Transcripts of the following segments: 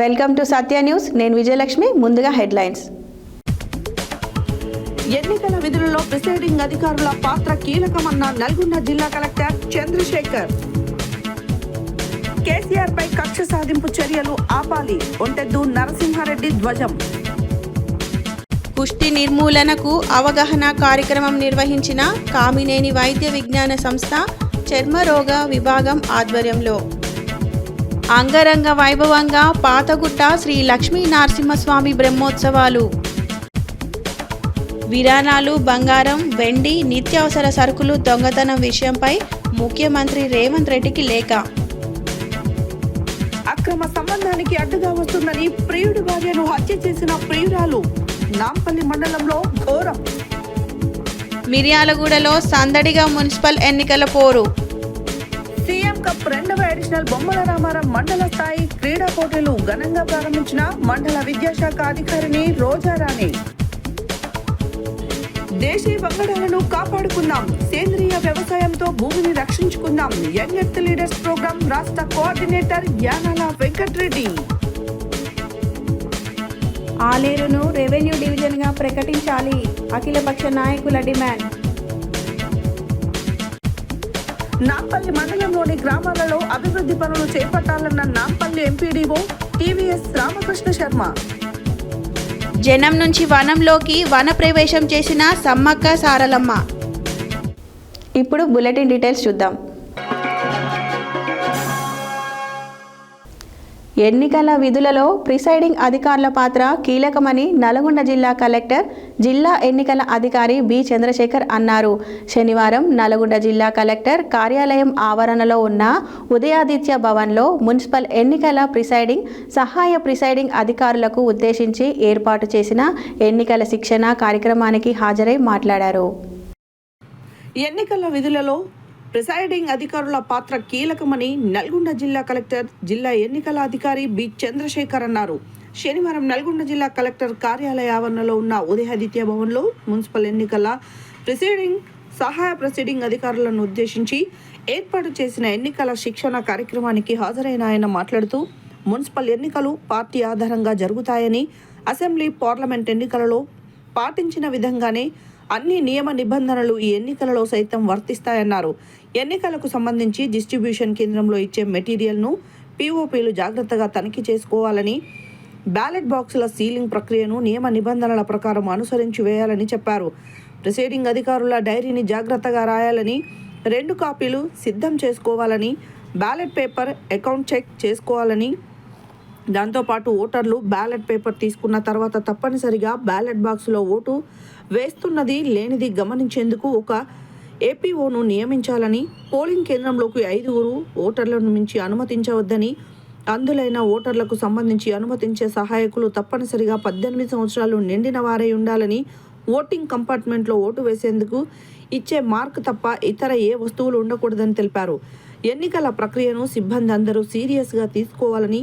Welcome to Satya news. నేను విజయలక్ష్మి. ముందుగా headlines. ఎన్నికల విధులలో ప్రిసైడింగ్ అధికారుల పాత్ర కీలకమన్న నల్గొండ జిల్లా కలెక్టర్ చంద్రశేఖర్. కేసీఆర్ పై కక్ష సాధింపు చర్యలు ఆపాలి, ఒంటెద్దు నరసింహారెడ్డి ధ్వజం. కుష్టి నిర్మూలనకు అవగాహన కార్యక్రమం నిర్వహించిన కామినేని వైద్య విజ్ఞాన సంస్థ చర్మరోగ విభాగం ఆధ్వర్యంలో అంగరంగ వైభవంగా పాతగుట్ట శ్రీ లక్ష్మీ నరసింహస్వామి బ్రహ్మోత్సవాలు. విరాణాలు, బంగారం, వెండి, నిత్యావసర సరుకులు దొంగతనం విషయంపై ముఖ్యమంత్రి రేవంత్ రెడ్డికి లేఖ. అక్రమ సంబంధానికి అడ్డుగా వస్తుందని ప్రియుడి భార్యను హత్య చేసిన ప్రియురాలు. నాంపల్లి మండలంలో ఘోరం. మిర్యాలగూడలో సందడిగా మున్సిపల్ ఎన్నికల పోరు. సీఎం కప్ 2వ ఎడిషనల్ బొమ్మల రామారం మండల స్థాయి క్రీడా పోటీలు ఘనంగా ప్రారంభించిన మండల విద్యాశాఖ అధికారిని రోజారాణి. దేశీ వంగడాలను కాపాడుకుందాం, సేంద్రియ వ్యవసాయంతో భూమిని రక్షించుకుందాం. యంగ్ ఎర్త్ లీడర్స్ ప్రోగ్రాం రాష్ట్ర కోఆర్డినేటర్ యానాల వెంకట్రెడ్డి. ఆలేరును రెవెన్యూ డివిజన్గా ప్రకటించాలి, అఖిలపక్ష నాయకుల డిమాండ్. నాంపల్లి మండలంలోని గ్రామాలలో అభివృద్ధి పనులు చేపట్టాలన్న నాంపల్లి ఎంపీడీఓ టీవీఎస్ రామకృష్ణ శర్మ. జనం నుంచి వనంలోకి వన ప్రవేశం చేసిన సమ్మక్క సారలమ్మ. ఇప్పుడు బులెటిన్ డీటెయిల్స్ చూద్దాం. ఎన్నికల విధులలో ప్రిసైడింగ్ అధికారుల పాత్ర కీలకమని నల్గొండ జిల్లా కలెక్టర్, జిల్లా ఎన్నికల అధికారి బి చంద్రశేఖర్ అన్నారు. శనివారం నల్గొండ జిల్లా కలెక్టర్ కార్యాలయం ఆవరణలో ఉన్న ఉదయాదిత్య భవన్లో మున్సిపల్ ఎన్నికల ప్రిసైడింగ్, సహాయ ప్రిసైడింగ్ అధికారులకు ఉద్దేశించి ఏర్పాటు చేసిన ఎన్నికల శిక్షణ కార్యక్రమానికి హాజరై మాట్లాడారు. ఎన్నికల విధులలో ప్రిసైడింగ్ అధికారుల పాత్ర కీలకమని నల్గొండ జిల్లా కలెక్టర్, జిల్లా ఎన్నికల అధికారి బి చంద్రశేఖర్ అన్నారు. శనివారం నల్గొండ జిల్లా కలెక్టర్ కార్యాలయ ఆవరణలో ఉన్న ఉదయాదిత్య భవన్లో మున్సిపల్ ఎన్నికల ప్రిసైడింగ్, సహాయ ప్రిసైడింగ్ అధికారులను ఉద్దేశించి ఏర్పాటు చేసిన ఎన్నికల శిక్షణ కార్యక్రమానికి హాజరైన ఆయన మాట్లాడుతూ, మున్సిపల్ ఎన్నికలు పార్టీ ఆధారంగా జరుగుతాయని, అసెంబ్లీ, పార్లమెంట్ ఎన్నికలలో పాటించిన విధంగానే అన్ని నియమ నిబంధనలు ఈ ఎన్నికలలో సైతం వర్తిస్తాయన్నారు. ఎన్నికలకు సంబంధించి డిస్ట్రిబ్యూషన్ కేంద్రంలో ఇచ్చే మెటీరియల్ను పీఓపీలు జాగ్రత్తగా తనిఖీ చేసుకోవాలని, బ్యాలెట్ బాక్సుల సీలింగ్ ప్రక్రియను నియమ నిబంధనల ప్రకారం అనుసరించి వేయాలని చెప్పారు. ప్రిసైడింగ్ అధికారుల డైరీని జాగ్రత్తగా రాయాలని, 2 కాపీలు సిద్ధం చేసుకోవాలని, బ్యాలెట్ పేపర్ అకౌంట్ చెక్ చేసుకోవాలని, దాంతోపాటు ఓటర్లు బ్యాలెట్ పేపర్ తీసుకున్న తర్వాత తప్పనిసరిగా బ్యాలెట్ బాక్సులో ఓటు వేస్తున్నది లేనిది గమనించేందుకు ఒక ఏపీఓను నియమించాలని, పోలింగ్ కేంద్రంలోకి 5 ఓటర్లను మించి అనుమతించవద్దని, అందులైన ఓటర్లకు సంబంధించి అనుమతించే సహాయకులు తప్పనిసరిగా 18 సంవత్సరాలు నిండిన వారై ఉండాలని, ఓటింగ్ కంపార్ట్మెంట్లో ఓటు వేసేందుకు ఇచ్చే మార్క్ తప్ప ఇతర ఏ వస్తువులు ఉండకూడదని తెలిపారు. ఎన్నికల ప్రక్రియను సిబ్బంది అందరూ సీరియస్గా తీసుకోవాలని,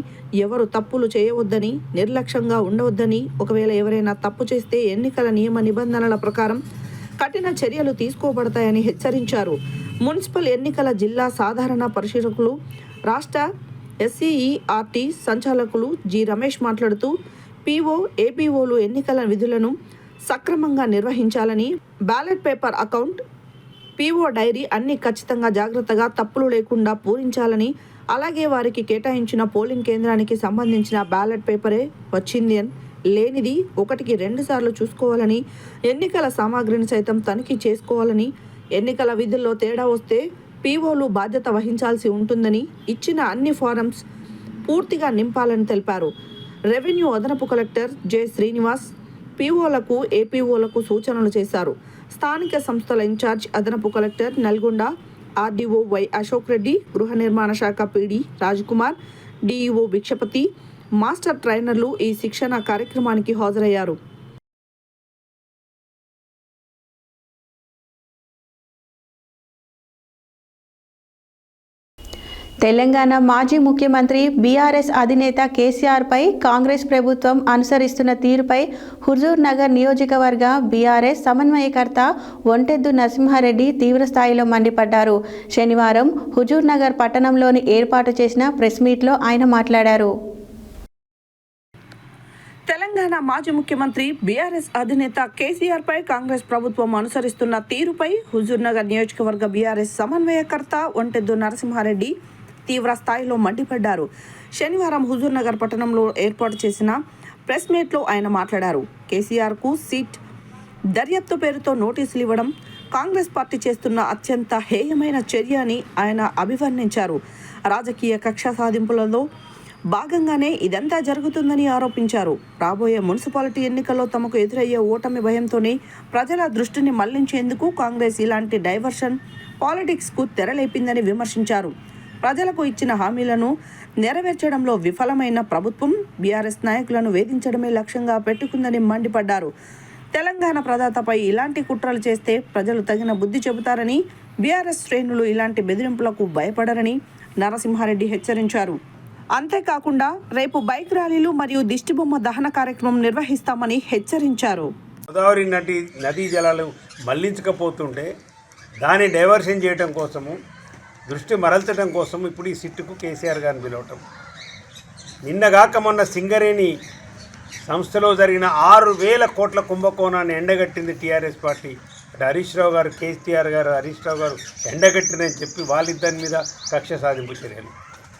ఎవరు తప్పులు చేయవద్దని, నిర్లక్ష్యంగా ఉండవద్దని, ఒకవేళ ఎవరైనా తప్పు చేస్తే ఎన్నికల నియమ నిబంధనల ప్రకారం కఠిన చర్యలు తీసుకోబడతాయని హెచ్చరించారు. మున్సిపల్ ఎన్నికల జిల్లా సాధారణ పరిశీలకులు, రాష్ట్ర ఎస్సీఈఆర్టీ సంచాలకులు జి రమేష్ మాట్లాడుతూ, పీఓ, ఏపీఓలు ఎన్నికల విధులను సక్రమంగా నిర్వహించాలని, ballot paper, account, PO diary అన్ని ఖచ్చితంగా జాగ్రత్తగా తప్పులు లేకుండా పూరించాలని, అలాగే వారికి కేటాయించిన పోలింగ్ కేంద్రానికి సంబంధించిన బ్యాలెట్ పేపరే వచ్చింది అని, లేనిది 1కి 2 సార్లు చూసుకోవాలని, ఎన్నికల సామాగ్రిని సైతం తనిఖీ చేసుకోవాలని, ఎన్నికల విధుల్లో తేడా వస్తే పీఓలు బాధ్యత వహించాల్సి ఉంటుందని, ఇచ్చిన అన్ని ఫారమ్స్ పూర్తిగా నింపాలని తెలిపారు. రెవెన్యూ అదనపు కలెక్టర్ జె శ్రీనివాస్ పీఓలకు, ఏపీఓలకు సూచనలు చేశారు. స్థానిక సంస్థల ఇన్ఛార్జ్ అదనపు collector Nalgonda RDO Y Ashok Reddy, గృహ నిర్మాణ శాఖ PD Rajkumar, DEO Bhikshapati, master ట్రైనర్లు ఈ శిక్షణ కార్యక్రమానికి హాజరయ్యారు. తెలంగాణ మాజీ ముఖ్యమంత్రి బీఆర్ఎస్ అధినేత కేసీఆర్పై కాంగ్రెస్ ప్రభుత్వం అనుసరిస్తున్న తీరుపై హుజూర్ నగర్ నియోజకవర్గ బీఆర్ఎస్ సమన్వయకర్త ఒంటెద్దు నరసింహారెడ్డి తీవ్రస్థాయిలో మండిపడ్డారు. శనివారం హుజూర్ నగర్ పట్టణంలోని ఏర్పాటు చేసిన ప్రెస్ మీట్లో ఆయన మాట్లాడారు. తెలంగాణ మాజీ ముఖ్యమంత్రి బీఆర్ఎస్ అధినేత కేసీఆర్ పై కాంగ్రెస్ ప్రభుత్వం అనుసరిస్తున్న తీరుపై హుజూర్నగర్ నియోజకవర్గ బీఆర్ఎస్ సమన్వయకర్త ఒంటెద్దు నరసింహారెడ్డి తీవ్ర స్థాయిలో మండిపడ్డారు. శనివారం హుజూర్నగర్ పట్టణంలో ఏర్పాటు చేసిన ప్రెస్ మీట్లో ఆయన మాట్లాడారు. కేసీఆర్కు సీట్ దర్యాప్తు పేరుతో నోటీసులు ఇవ్వడం కాంగ్రెస్ పార్టీ చేస్తున్న అత్యంత హేయమైన చర్య అని ఆయన అభివర్ణించారు. రాజకీయ కక్ష సాధింపులలో భాగంగానే ఇదంతా జరుగుతుందని ఆరోపించారు. రాబోయే మున్సిపాలిటీ ఎన్నికల్లో తమకు ఎదురయ్యే ఓటమి భయంతోనే ప్రజల దృష్టిని మళ్లించేందుకు కాంగ్రెస్ ఇలాంటి డైవర్షన్ పాలిటిక్స్కు తెరలేపిందని విమర్శించారు. ప్రజలకు ఇచ్చిన హామీలను నెరవేర్చడంలో విఫలమైన ప్రభుత్వం బీఆర్ఎస్ నాయకులను వేధించడమే లక్ష్యంగా పెట్టుకుందని మండిపడ్డారు. తెలంగాణ ప్రదాతపై ఇలాంటి కుట్రలు చేస్తే ప్రజలు తగిన బుద్ధి చెబుతారని, బీఆర్ఎస్ శ్రేణులు ఇలాంటి బెదిరింపులకు భయపడరని నరసింహారెడ్డి హెచ్చరించారు. అంతేకాకుండా రేపు బైక్ ర్యాలీలు మరియు దిష్టిబొమ్మ దహన కార్యక్రమం నిర్వహిస్తామని హెచ్చరించారు. గోదావరి నదీ జలాలు మళ్లించకపోతుంటే దాన్ని డైవర్షన్ చేయడం కోసము, దృష్టి మరల్చడం కోసం ఇప్పుడు ఈ సిట్టుకు కేసీఆర్ గారిని పిలవటం. నిన్నగాక మొన్న సింగరేణి సంస్థలో జరిగిన 6,000 కోట్ల కుంభకోణాన్ని ఎండగట్టింది టీఆర్ఎస్ పార్టీ. అటు హరీష్ రావు గారు, కేసీఆర్ గారు, హరీష్ రావు గారు ఎండగట్టినని చెప్పి వాళ్ళిద్దరి మీద కక్ష సాధింపు చర్యలు.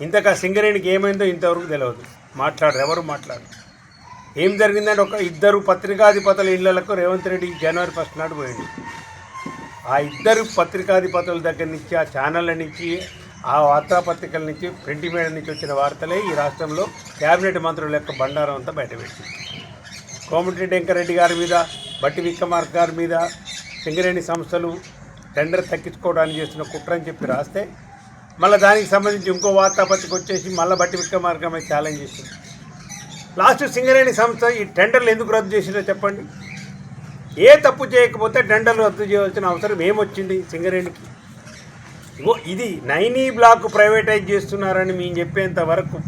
ఇంతకా సింగరేణికి ఏమైందో ఇంతవరకు తెలియదు. ఎవరు మాట్లాడరు. ఏం జరిగిందంటే ఇద్దరు పత్రికాధిపతుల ఇళ్లకు రేవంత్ రెడ్డి జనవరి 1 నాడు పోయింది. ఆ ఇద్దరు పత్రికాధిపతుల దగ్గర నుంచి, ఆ ఛానళ్ళ నుంచి, ఆ వార్తాపత్రికల నుంచి, ప్రింట్ మీడియా నుంచి వచ్చిన వార్తలే ఈ రాష్ట్రంలో క్యాబినెట్ మంత్రుల యొక్క బండారం అంతా బయటపెట్టింది. కోమటిరెడ్డి వెంకరెడ్డి గారి మీద, బట్టి విక్రమార్క గారి మీద సింగరేణి సంస్థలు టెండర్ తగ్గించుకోవడానికి చేస్తున్న కుట్ర అని చెప్పి రాస్తే, మళ్ళీ దానికి సంబంధించి ఇంకో వార్తాపత్రిక వచ్చేసి మళ్ళీ బట్టి విక్రమార్క మీద ఛాలెంజ్ చేసింది. లాస్ట్ సింగరేణి సంస్థ ఈ టెండర్లు ఎందుకు రద్దు చేసిందో చెప్పండి. ఏ తప్పు చేయకపోతే టెండర్లు రద్దు చేయవలసిన అవసరం ఏమొచ్చింది సింగరేణికి? ఇది నైనీ బ్లాక్ ప్రైవేటైజ్ చేస్తున్నారని మేము చెప్పేంత వరకు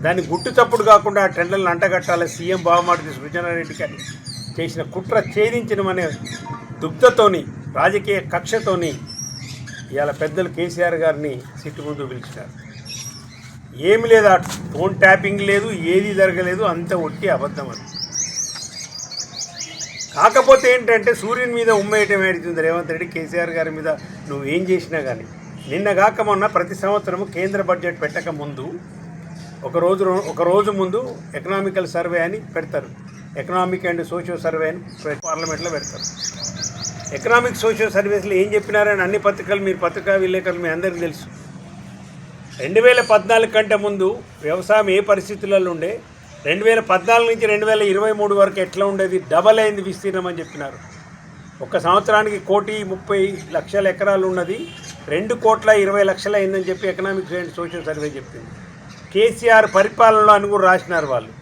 దాన్ని గుట్టు చప్పుడు కాకుండా ఆ టెండర్లను అంటగట్టాలి సీఎం బావమాటి సృజనారెడ్డికి అని చేసిన కుట్ర ఛేదించడమనే దుగ్ధతోని, రాజకీయ కక్షతోని ఇవాళ పెద్దలు కేసీఆర్ గారిని సిట్టు ముందు పిలిచినారు. ఏమి లేదు, ఆ ఫోన్ ట్యాపింగ్ లేదు, ఏది జరగలేదు, అంత ఒట్టి అబద్ధం అది. కాకపోతే ఏంటంటే సూర్యుని మీద ఉమ్మేయటం ఏడుతుంది రేవంత్ రెడ్డి. కేసీఆర్ గారి మీద నువ్వేం చేసినా కానీ నిన్నగాక మొన్న ప్రతి సంవత్సరము కేంద్ర బడ్జెట్ పెట్టక ముందు ఒక రోజు ముందు ఎకనామికల్ సర్వే అని పెడతారు. ఎకనామిక్ అండ్ సోషల్ సర్వే అని పార్లమెంట్లో పెడతారు. ఎకనామిక్ సోషల్ సర్వీస్లో ఏం చెప్పినారని అన్ని పత్రికలు, మీరు పత్రికా విలేకరులు మీ అందరికీ తెలుసు. 2014 కంటే ముందు వ్యవసాయం ఏ పరిస్థితులలో ఉండే, 2014 నుంచి 2023 వరకు ఎట్లా ఉండేది, డబల్ అయింది విస్తీర్ణం అని చెప్పినారు. ఒక సంవత్సరానికి 1,30,00,000 ఎకరాలు ఉన్నది 2,20,00,000 అయిందని చెప్పి ఎకనామిక్ అండ్ సోషల్ సర్వే చెప్పింది. కేసీఆర్ పరిపాలనలో అని కూడా రాసినారు వాళ్ళు.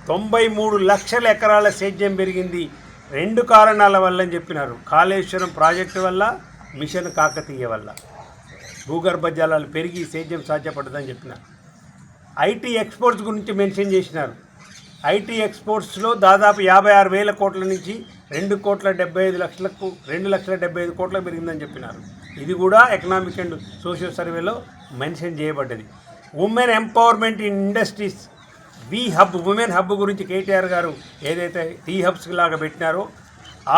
93 లక్షల ఎకరాల సేద్యం పెరిగింది 2 కారణాల వల్ల అని చెప్పినారు. కాళేశ్వరం ప్రాజెక్టు వల్ల, మిషన్ కాకతీయ వల్ల భూగర్భ జలాలు పెరిగి సేద్యం సాధ్యపడదని చెప్పినారు. ఐటీ ఎక్స్పోర్ట్స్ గురించి మెన్షన్ చేసినారు. ఐటీ ఎక్స్పోర్ట్స్లో దాదాపు 56,000 కోట్ల నుంచి 2,75,00,000కు 2,75,00,000 కోట్లకు పెరిగిందని చెప్పినారు. ఇది కూడా ఎకనామిక్ అండ్ సోషల్ సర్వేలో మెన్షన్ చేయబడ్డది. Women empowerment in industries, women hub గురించి కేటీఆర్ గారు ఏదైతే టీ హబ్స్ లాగా పెట్టినారో,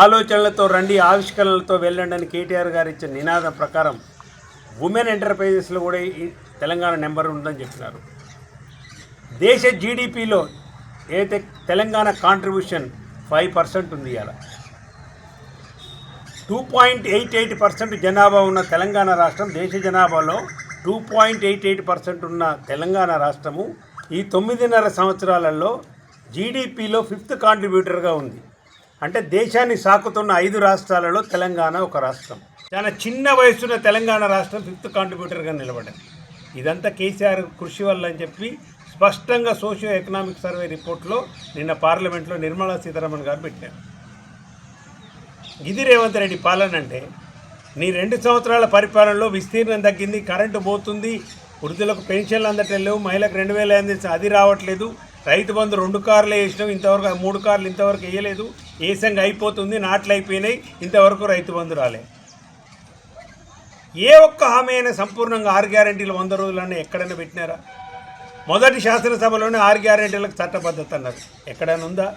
ఆలోచనలతో రండి, ఆవిష్కరణలతో వెళ్ళండి అని కేటీఆర్ గారు ఇచ్చిన నినాదం ప్రకారం ఉమెన్ ఎంటర్ప్రైజెస్లో కూడా తెలంగాణ నెంబర్ ఉందని చెప్పినారు. దేశ జీడిపిలో ఏదైతే తెలంగాణ కాంట్రిబ్యూషన్ 5% ఉంది. ఇవాళ 2.88% జనాభా ఉన్న తెలంగాణ రాష్ట్రం, దేశ జనాభాలో 2.88% ఉన్న తెలంగాణ రాష్ట్రము ఈ 9.5 సంవత్సరాలలో జీడిపిలో 5th కాంట్రిబ్యూటర్గా ఉంది. అంటే దేశాన్ని సాకుతున్న 5 రాష్ట్రాలలో తెలంగాణ ఒక రాష్ట్రం. చాలా చిన్న వయసున్న తెలంగాణ రాష్ట్రం 5th కాంట్రిబ్యూటర్గా నిలబడింది. ఇదంతా కేసీఆర్ కృషి వల్ల అని చెప్పి స్పష్టంగా సోషియో ఎకనామిక్ సర్వే రిపోర్ట్లో నిన్న పార్లమెంట్లో నిర్మలా సీతారామన్ గారు పెట్టారు. ఇది రేవంత్ రెడ్డి పాలన అంటే. నీ 2 సంవత్సరాల పరిపాలనలో విస్తీర్ణం తగ్గింది, కరెంటు పోతుంది, వృద్ధులకు పెన్షన్లు అందటం లేవు, మహిళలకు 2,000 అందించి అది రావట్లేదు, రైతు బంధు 2 కార్లు వేసినాం, ఇంతవరకు 3 కార్లు ఇంతవరకు వేయలేదు, ఏసంగా అయిపోతుంది, నాట్లు అయిపోయినాయి, ఇంతవరకు రైతు బంధు రాలే. ఏ ఒక్క హామీ అయినా సంపూర్ణంగా 6 గ్యారెంటీలు 100 రోజులన్నా ఎక్కడైనా పెట్టినారా? మొదటి శాసనసభలోనే 6 గ్యారెంటీలకు చట్టబద్ధత అన్నారు. ఎక్కడైనా ఉందా?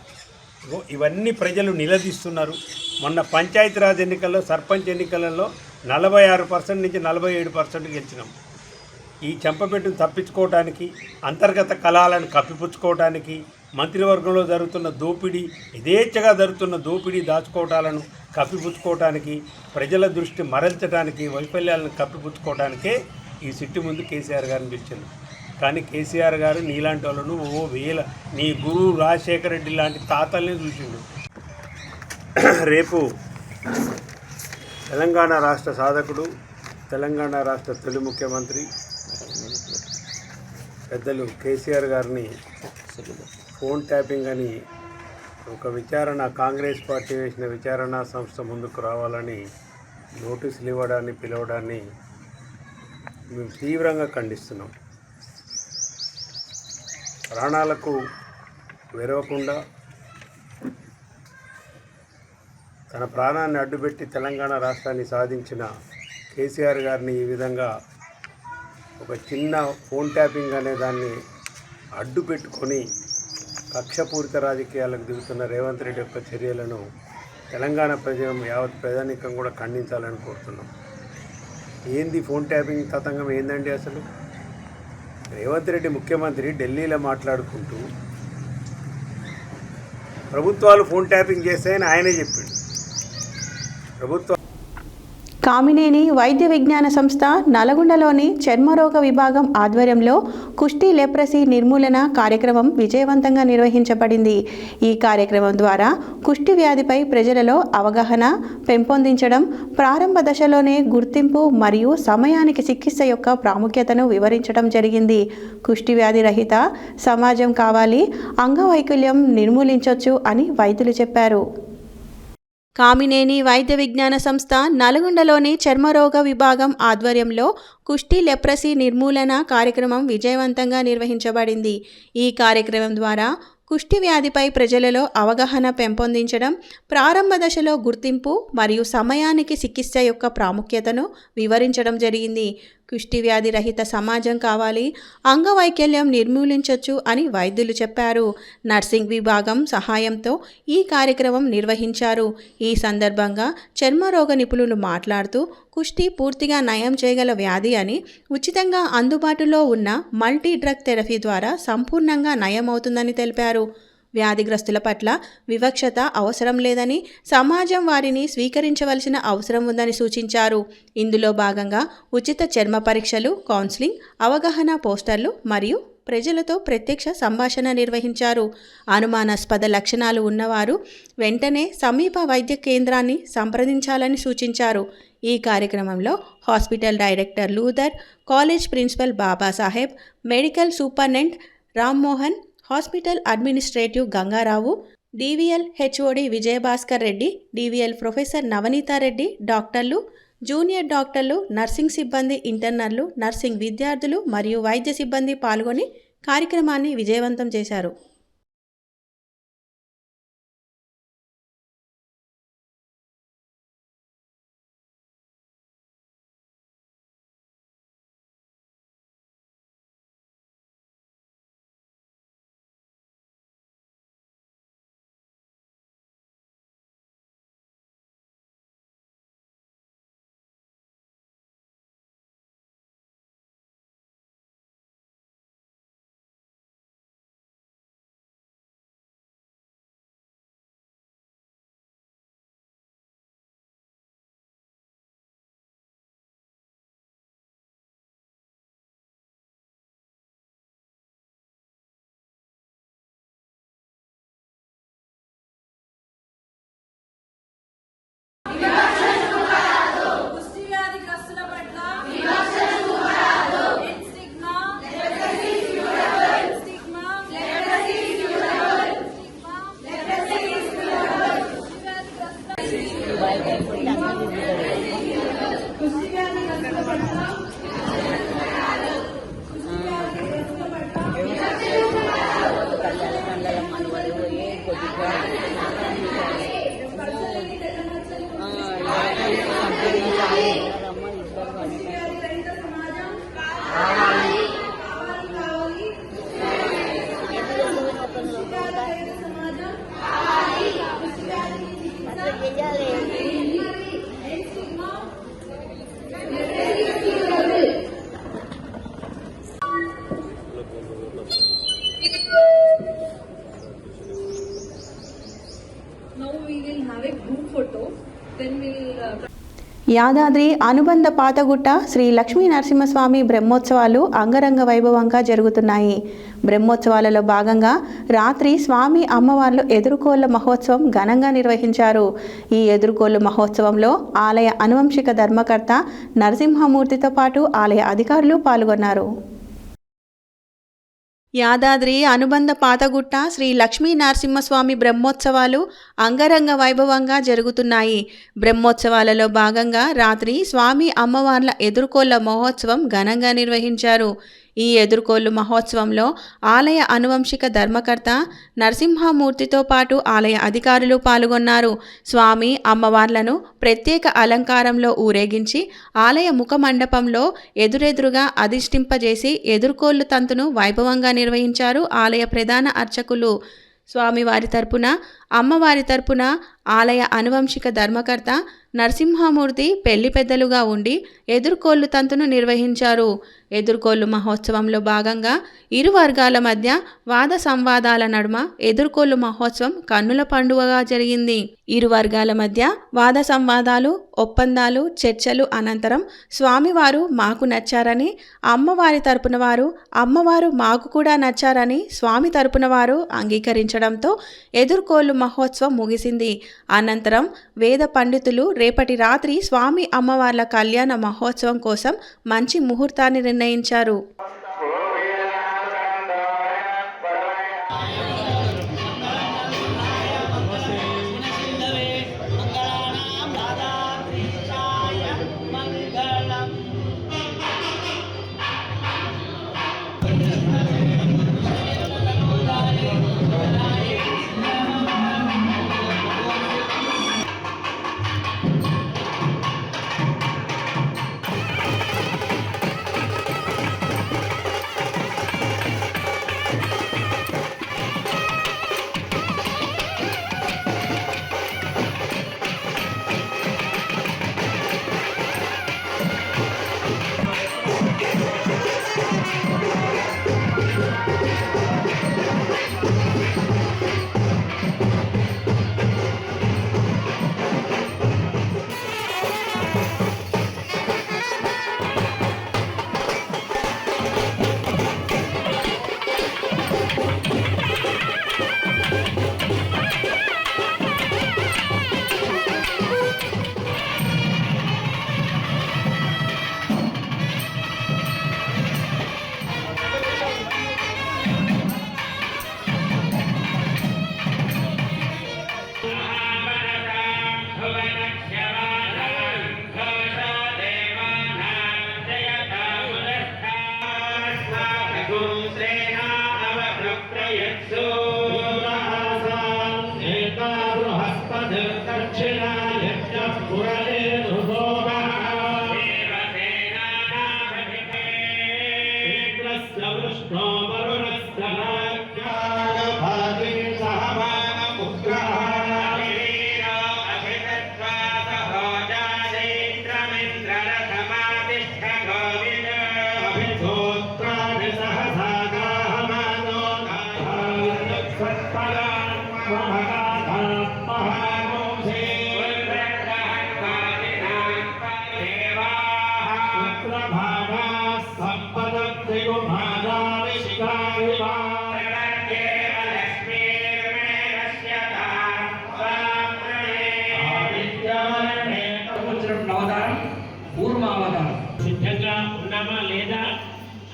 ఇవన్నీ ప్రజలు నిలదీస్తున్నారు. మొన్న పంచాయతీరాజ్ ఎన్నికల్లో, సర్పంచ్ ఎన్నికలలో 46% నుంచి 47% గెలిచినాం. ఈ చెంపపెట్టును తప్పించుకోవడానికి, అంతర్గత కలహాలను కప్పిపుచ్చుకోవడానికి, మంత్రివర్గంలో జరుగుతున్న దోపిడీ, యథేచ్ఛగా జరుగుతున్న దోపిడీ దాచుకోవటాలను కప్పిపుచ్చుకోవడానికి, ప్రజల దృష్టి మరల్చడానికి, వైఫల్యాలను కప్పిపుచ్చుకోవడానికే ఈ సిట్టు ముందు కేసీఆర్ గారిని పిలిచారు. కానీ కేసీఆర్ గారు నీలాంటి వాళ్ళను నీ గురువు రాజశేఖర రెడ్డి లాంటి తాతల్ని చూసిండు. రేపు తెలంగాణ రాష్ట్ర సాధకుడు, తెలంగాణ రాష్ట్ర తొలి ముఖ్యమంత్రి పెద్దలు కేసీఆర్ గారిని ఫోన్ ట్యాపింగ్ అని ఒక విచారణ, కాంగ్రెస్ పార్టీ వేసిన విచారణ సంస్థ ముందుకు రావాలని నోటీసులు ఇవ్వడాన్ని, పిలవడాన్ని మేము తీవ్రంగా ఖండిస్తున్నాం. ప్రాణాలకు వెరవకుండా తన ప్రాణాన్ని అడ్డుపెట్టి తెలంగాణ రాష్ట్రాన్ని సాధించిన కేసీఆర్ గారిని ఈ విధంగా ఒక చిన్న ఫోన్ ట్యాపింగ్ అనే దాన్ని అడ్డు పెట్టుకొని కక్షపూరిత రాజకీయాలకు దిగుతున్న రేవంత్ రెడ్డి యొక్క చర్యలను తెలంగాణ ప్రజలు, యావత్ ప్రజానీకం కూడా ఖండించాలని కోరుతున్నాం. ఏంది ఫోన్ ట్యాపింగ్ తతంగం ఏందండి? అసలు రేవంత్ రెడ్డి ముఖ్యమంత్రి ఢిల్లీలో మాట్లాడుకుంటూ ప్రభుత్వాలు ఫోన్ ట్యాపింగ్ చేస్తాయని ఆయనే చెప్పాడు. ప్రభుత్వం కామినేని వైద్య విజ్ఞాన సంస్థ నల్గొండలోని చర్మరోగ విభాగం ఆధ్వర్యంలో కుష్టి లెప్రసీ నిర్మూలన కార్యక్రమం విజయవంతంగా నిర్వహించబడింది. ఈ కార్యక్రమం ద్వారా కుష్టి వ్యాధిపై ప్రజలలో అవగాహన పెంపొందించడం, ప్రారంభ దశలోనే గుర్తింపు మరియు సమయానికి చికిత్స యొక్క ప్రాముఖ్యతను వివరించడం జరిగింది. కుష్టి వ్యాధి రహిత సమాజం కావాలి, అంగవైకల్యం నిర్మూలించవచ్చు అని వైద్యులు చెప్పారు. కామినేని వైద్య విజ్ఞాన సంస్థ నల్గొండలోని చర్మరోగ విభాగం ఆధ్వర్యంలో కుష్టి లెప్రసీ నిర్మూలన కార్యక్రమం విజయవంతంగా నిర్వహించబడింది. ఈ కార్యక్రమం ద్వారా కుష్టి వ్యాధిపై ప్రజలలో అవగాహన పెంపొందించడం, ప్రారంభ దశలో గుర్తింపు మరియు సమయానికి చికిత్స యొక్క ప్రాముఖ్యతను వివరించడం జరిగింది. కుష్టి వ్యాధి రహిత సమాజం కావాలి, అంగవైకల్యం నిర్మూలించవచ్చు అని వైద్యులు చెప్పారు. నర్సింగ్ విభాగం సహాయంతో ఈ కార్యక్రమం నిర్వహించారు. ఈ సందర్భంగా చర్మరోగ నిపుణులు మాట్లాడుతూ కుష్టి పూర్తిగా నయం చేయగల వ్యాధి అని, ఉచితంగా అందుబాటులో ఉన్న మల్టీ డ్రగ్ థెరపీ ద్వారా సంపూర్ణంగా నయమవుతుందని తెలిపారు. వ్యాధిగ్రస్తుల పట్ల వివక్షత అవసరం లేదని, సమాజం వారిని స్వీకరించవలసిన అవసరం ఉందని సూచించారు. ఇందులో భాగంగా ఉచిత చర్మ పరీక్షలు, కౌన్సిలింగ్, అవగాహన పోస్టర్లు మరియు ప్రజలతో ప్రత్యక్ష సంభాషణ నిర్వహించారు. అనుమానాస్పద లక్షణాలు ఉన్నవారు వెంటనే సమీప వైద్య కేంద్రాన్ని సంప్రదించాలని సూచించారు. ఈ కార్యక్రమంలో hospital director Luther, college principal Babasaheb, medical superintendent Rammohan, hospital administrative Gangarao, DVL HOD Vijayabhaskar Reddy, DVL professor Navaneetha Reddy, డాక్టర్లు, జూనియర్ డాక్టర్లు, నర్సింగ్ సిబ్బంది, ఇంటర్నర్లు, నర్సింగ్ విద్యార్థులు మరియు వైద్య సిబ్బంది పాల్గొని కార్యక్రమాన్ని విజయవంతం చేశారు. Now we will have a group photo. Then we'll. Yadadri అనుబంధ పాతగుట్ట శ్రీ లక్ష్మీ నరసింహస్వామి బ్రహ్మోత్సవాలు అంగరంగ వైభవంగా జరుగుతున్నాయి. బ్రహ్మోత్సవాలలో భాగంగా రాత్రి స్వామి అమ్మవార్లు ఎదుర్కోళ్ల మహోత్సవం ఘనంగా నిర్వహించారు. ఈ ఎదుర్కోళ్ల మహోత్సవంలో ఆలయ అనువంశిక ధర్మకర్త నరసింహమూర్తితో పాటు ఆలయ అధికారులు పాల్గొన్నారు. యాదాద్రి అనుబంధ పాతగుట్ట శ్రీ లక్ష్మీ నరసింహస్వామి బ్రహ్మోత్సవాలు అంగరంగ వైభవంగా జరుగుతున్నాయి. బ్రహ్మోత్సవాలలో భాగంగా రాత్రి స్వామి అమ్మవార్ల ఎదుర్కోళ్ల మహోత్సవం ఘనంగా నిర్వహించారు. ఈ ఎదుర్కోళ్లు మహోత్సవంలో ఆలయ అనువంశిక ధర్మకర్త నరసింహమూర్తితో పాటు ఆలయ అధికారులు పాల్గొన్నారు. స్వామి అమ్మవార్లను ప్రత్యేక అలంకారంలో ఊరేగించి ఆలయ ముఖ మండపంలో ఎదురెదురుగా అధిష్ఠింపజేసి ఎదుర్కోళ్లు తంతును వైభవంగా నిర్వహించారు ఆలయ ప్రధాన అర్చకులు. స్వామివారి తరపున అమ్మవారి తరపున ఆలయ అనువంశిక ధర్మకర్త నరసింహమూర్తి పెళ్లి పెద్దలుగా ఉండి ఎదుర్కోళ్లు తంతును నిర్వహించారు. ఎదుర్కోళ్లు మహోత్సవంలో భాగంగా ఇరు వర్గాల మధ్య వాద సంవాదాల నడుమ ఎదుర్కోళ్లు మహోత్సవం కన్నుల పండుగగా జరిగింది. ఇరు వర్గాల మధ్య వాద సంవాదాలు, ఒప్పందాలు, చర్చలు అనంతరం స్వామివారు మాకు నచ్చారని, అమ్మవారి తరపున వారు అమ్మవారు మాకు కూడా నచ్చారని స్వామి తరపున వారు అంగీకరించడంతో ఎదుర్కోళ్లు మహోత్సవం ముగిసింది. అనంతరం వేద పండితులు రేపటి రాత్రి స్వామి అమ్మవార్ల కళ్యాణ మహోత్సవం కోసం మంచి ముహూర్తాన్ని నిర్ణయించారు. సిద్ధంగా ఉన్నామా లేదా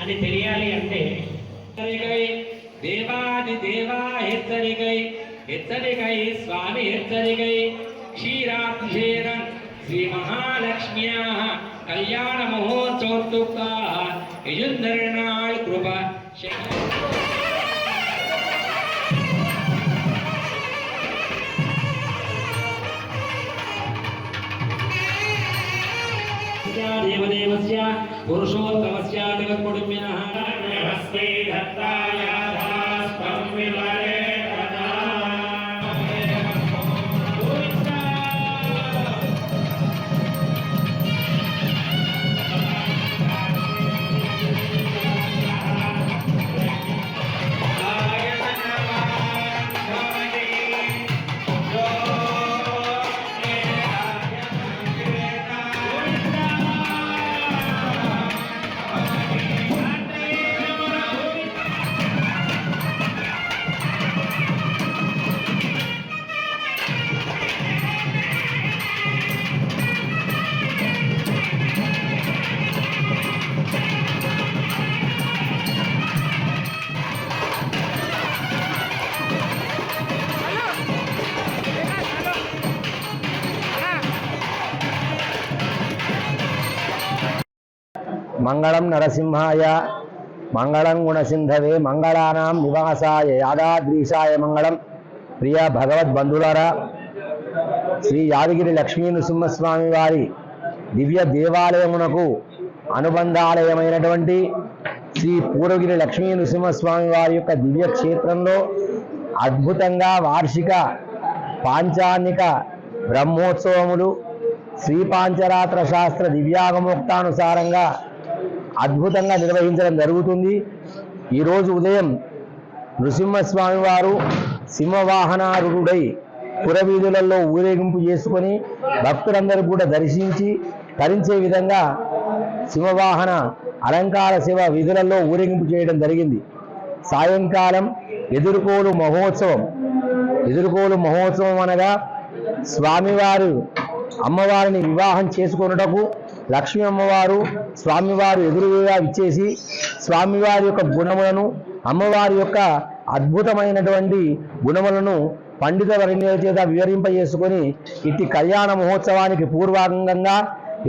అని తెలియాలి అంటే దేవాది దేవా హెచ్చరికై స్వామి హెచ్చరికై క్షీరాభిషేకం శ్రీ మహాలక్ష్మ్యా కళ్యాణ మహోత్సవోత్తుకాः యజుంధరనాళ్ కృప దేవదేవస్య పురుషోత్తమస్య జగత్కుటుంబినః నమస్తే దత్తాయాధాస్తం వివరే Oh మంగళం నరసింహాయ మంగళం గుణసింధవే మంగళానాం నివాసాయ యాదాద్రీశాయ మంగళం. ప్రియ భగవద్బంధులారా, శ్రీ యాదగిరి లక్ష్మీ నృసింహస్వామి వారి దివ్య దేవాలయమునకు అనుబంధాలయమైనటువంటి శ్రీ పూర్వగిరి లక్ష్మీ నృసింహస్వామి వారి యొక్క దివ్య క్షేత్రంలో అద్భుతంగా వార్షిక పాంచాన్నిక బ్రహ్మోత్సవములు శ్రీ పాంచరాత్ర శాస్త్ర దివ్యాగమోక్తానుసారంగా అద్భుతంగా నిర్వహించడం జరుగుతుంది. ఈరోజు ఉదయం నృసింహస్వామి వారు సింహవాహనారూఢుడై పురవీధులలో ఊరేగింపు చేసుకొని భక్తులందరూ కూడా దర్శించి తరించే విధంగా సింహవాహన అలంకార సేవ విధులలో ఊరేగింపు చేయడం జరిగింది. సాయంకాలం ఎదుర్కోలు మహోత్సవం అనగా స్వామివారు అమ్మవారిని వివాహం చేసుకొనుటకు లక్ష్మీ అమ్మవారు స్వామివారు ఎదురుగా విచ్చేసి స్వామివారి యొక్క గుణములను అమ్మవారి యొక్క అద్భుతమైనటువంటి గుణములను పండిత వర్ణుల చేత వివరింపజేసుకొని ఇట్టి కళ్యాణ మహోత్సవానికి పూర్వాంగంగా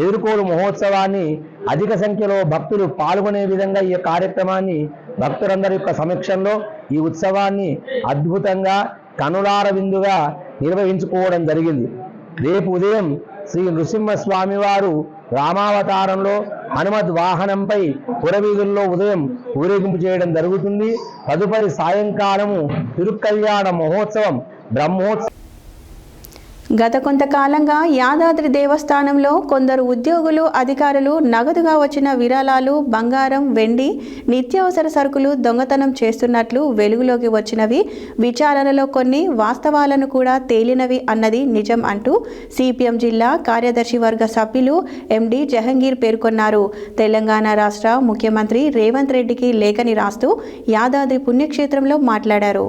ఎదుర్కోలు మహోత్సవాన్ని అధిక సంఖ్యలో భక్తులు పాల్గొనే విధంగా ఈ కార్యక్రమాన్ని భక్తులందరి యొక్క సమక్షంలో ఈ ఉత్సవాన్ని అద్భుతంగా కనులార విందుగా నిర్వహించుకోవడం జరిగింది. రేపు ఉదయం శ్రీ నృసింహస్వామి వారు రామావతారంలో హనుమద్ వాహనంపై పురవీధుల్లో ఉదయం ఊరేగింపు చేయడం జరుగుతుంది. తదుపరి సాయంకాలము తిరుకల్యాణ మహోత్సవం బ్రహ్మోత్సవం. గత కొంతకాలంగా యాదాద్రి దేవస్థానంలో కొందరు ఉద్యోగులు అధికారులు నగదుగా వచ్చిన విరాళాలు బంగారం వెండి నిత్యావసర సరుకులు దొంగతనం చేస్తున్నట్లు వెలుగులోకి వచ్చినవి విచారణలో కొన్ని వాస్తవాలను కూడా తేలినవి అన్నది నిజం అంటూ సిపిఎం జిల్లా కార్యదర్శి వర్గ సభ్యులు ఎండి జహంగీర్ పేర్కొన్నారు. తెలంగాణ రాష్ట్ర ముఖ్యమంత్రి రేవంత్ రెడ్డికి లేఖని రాస్తూ యాదాద్రి పుణ్యక్షేత్రంలో మాట్లాడారు.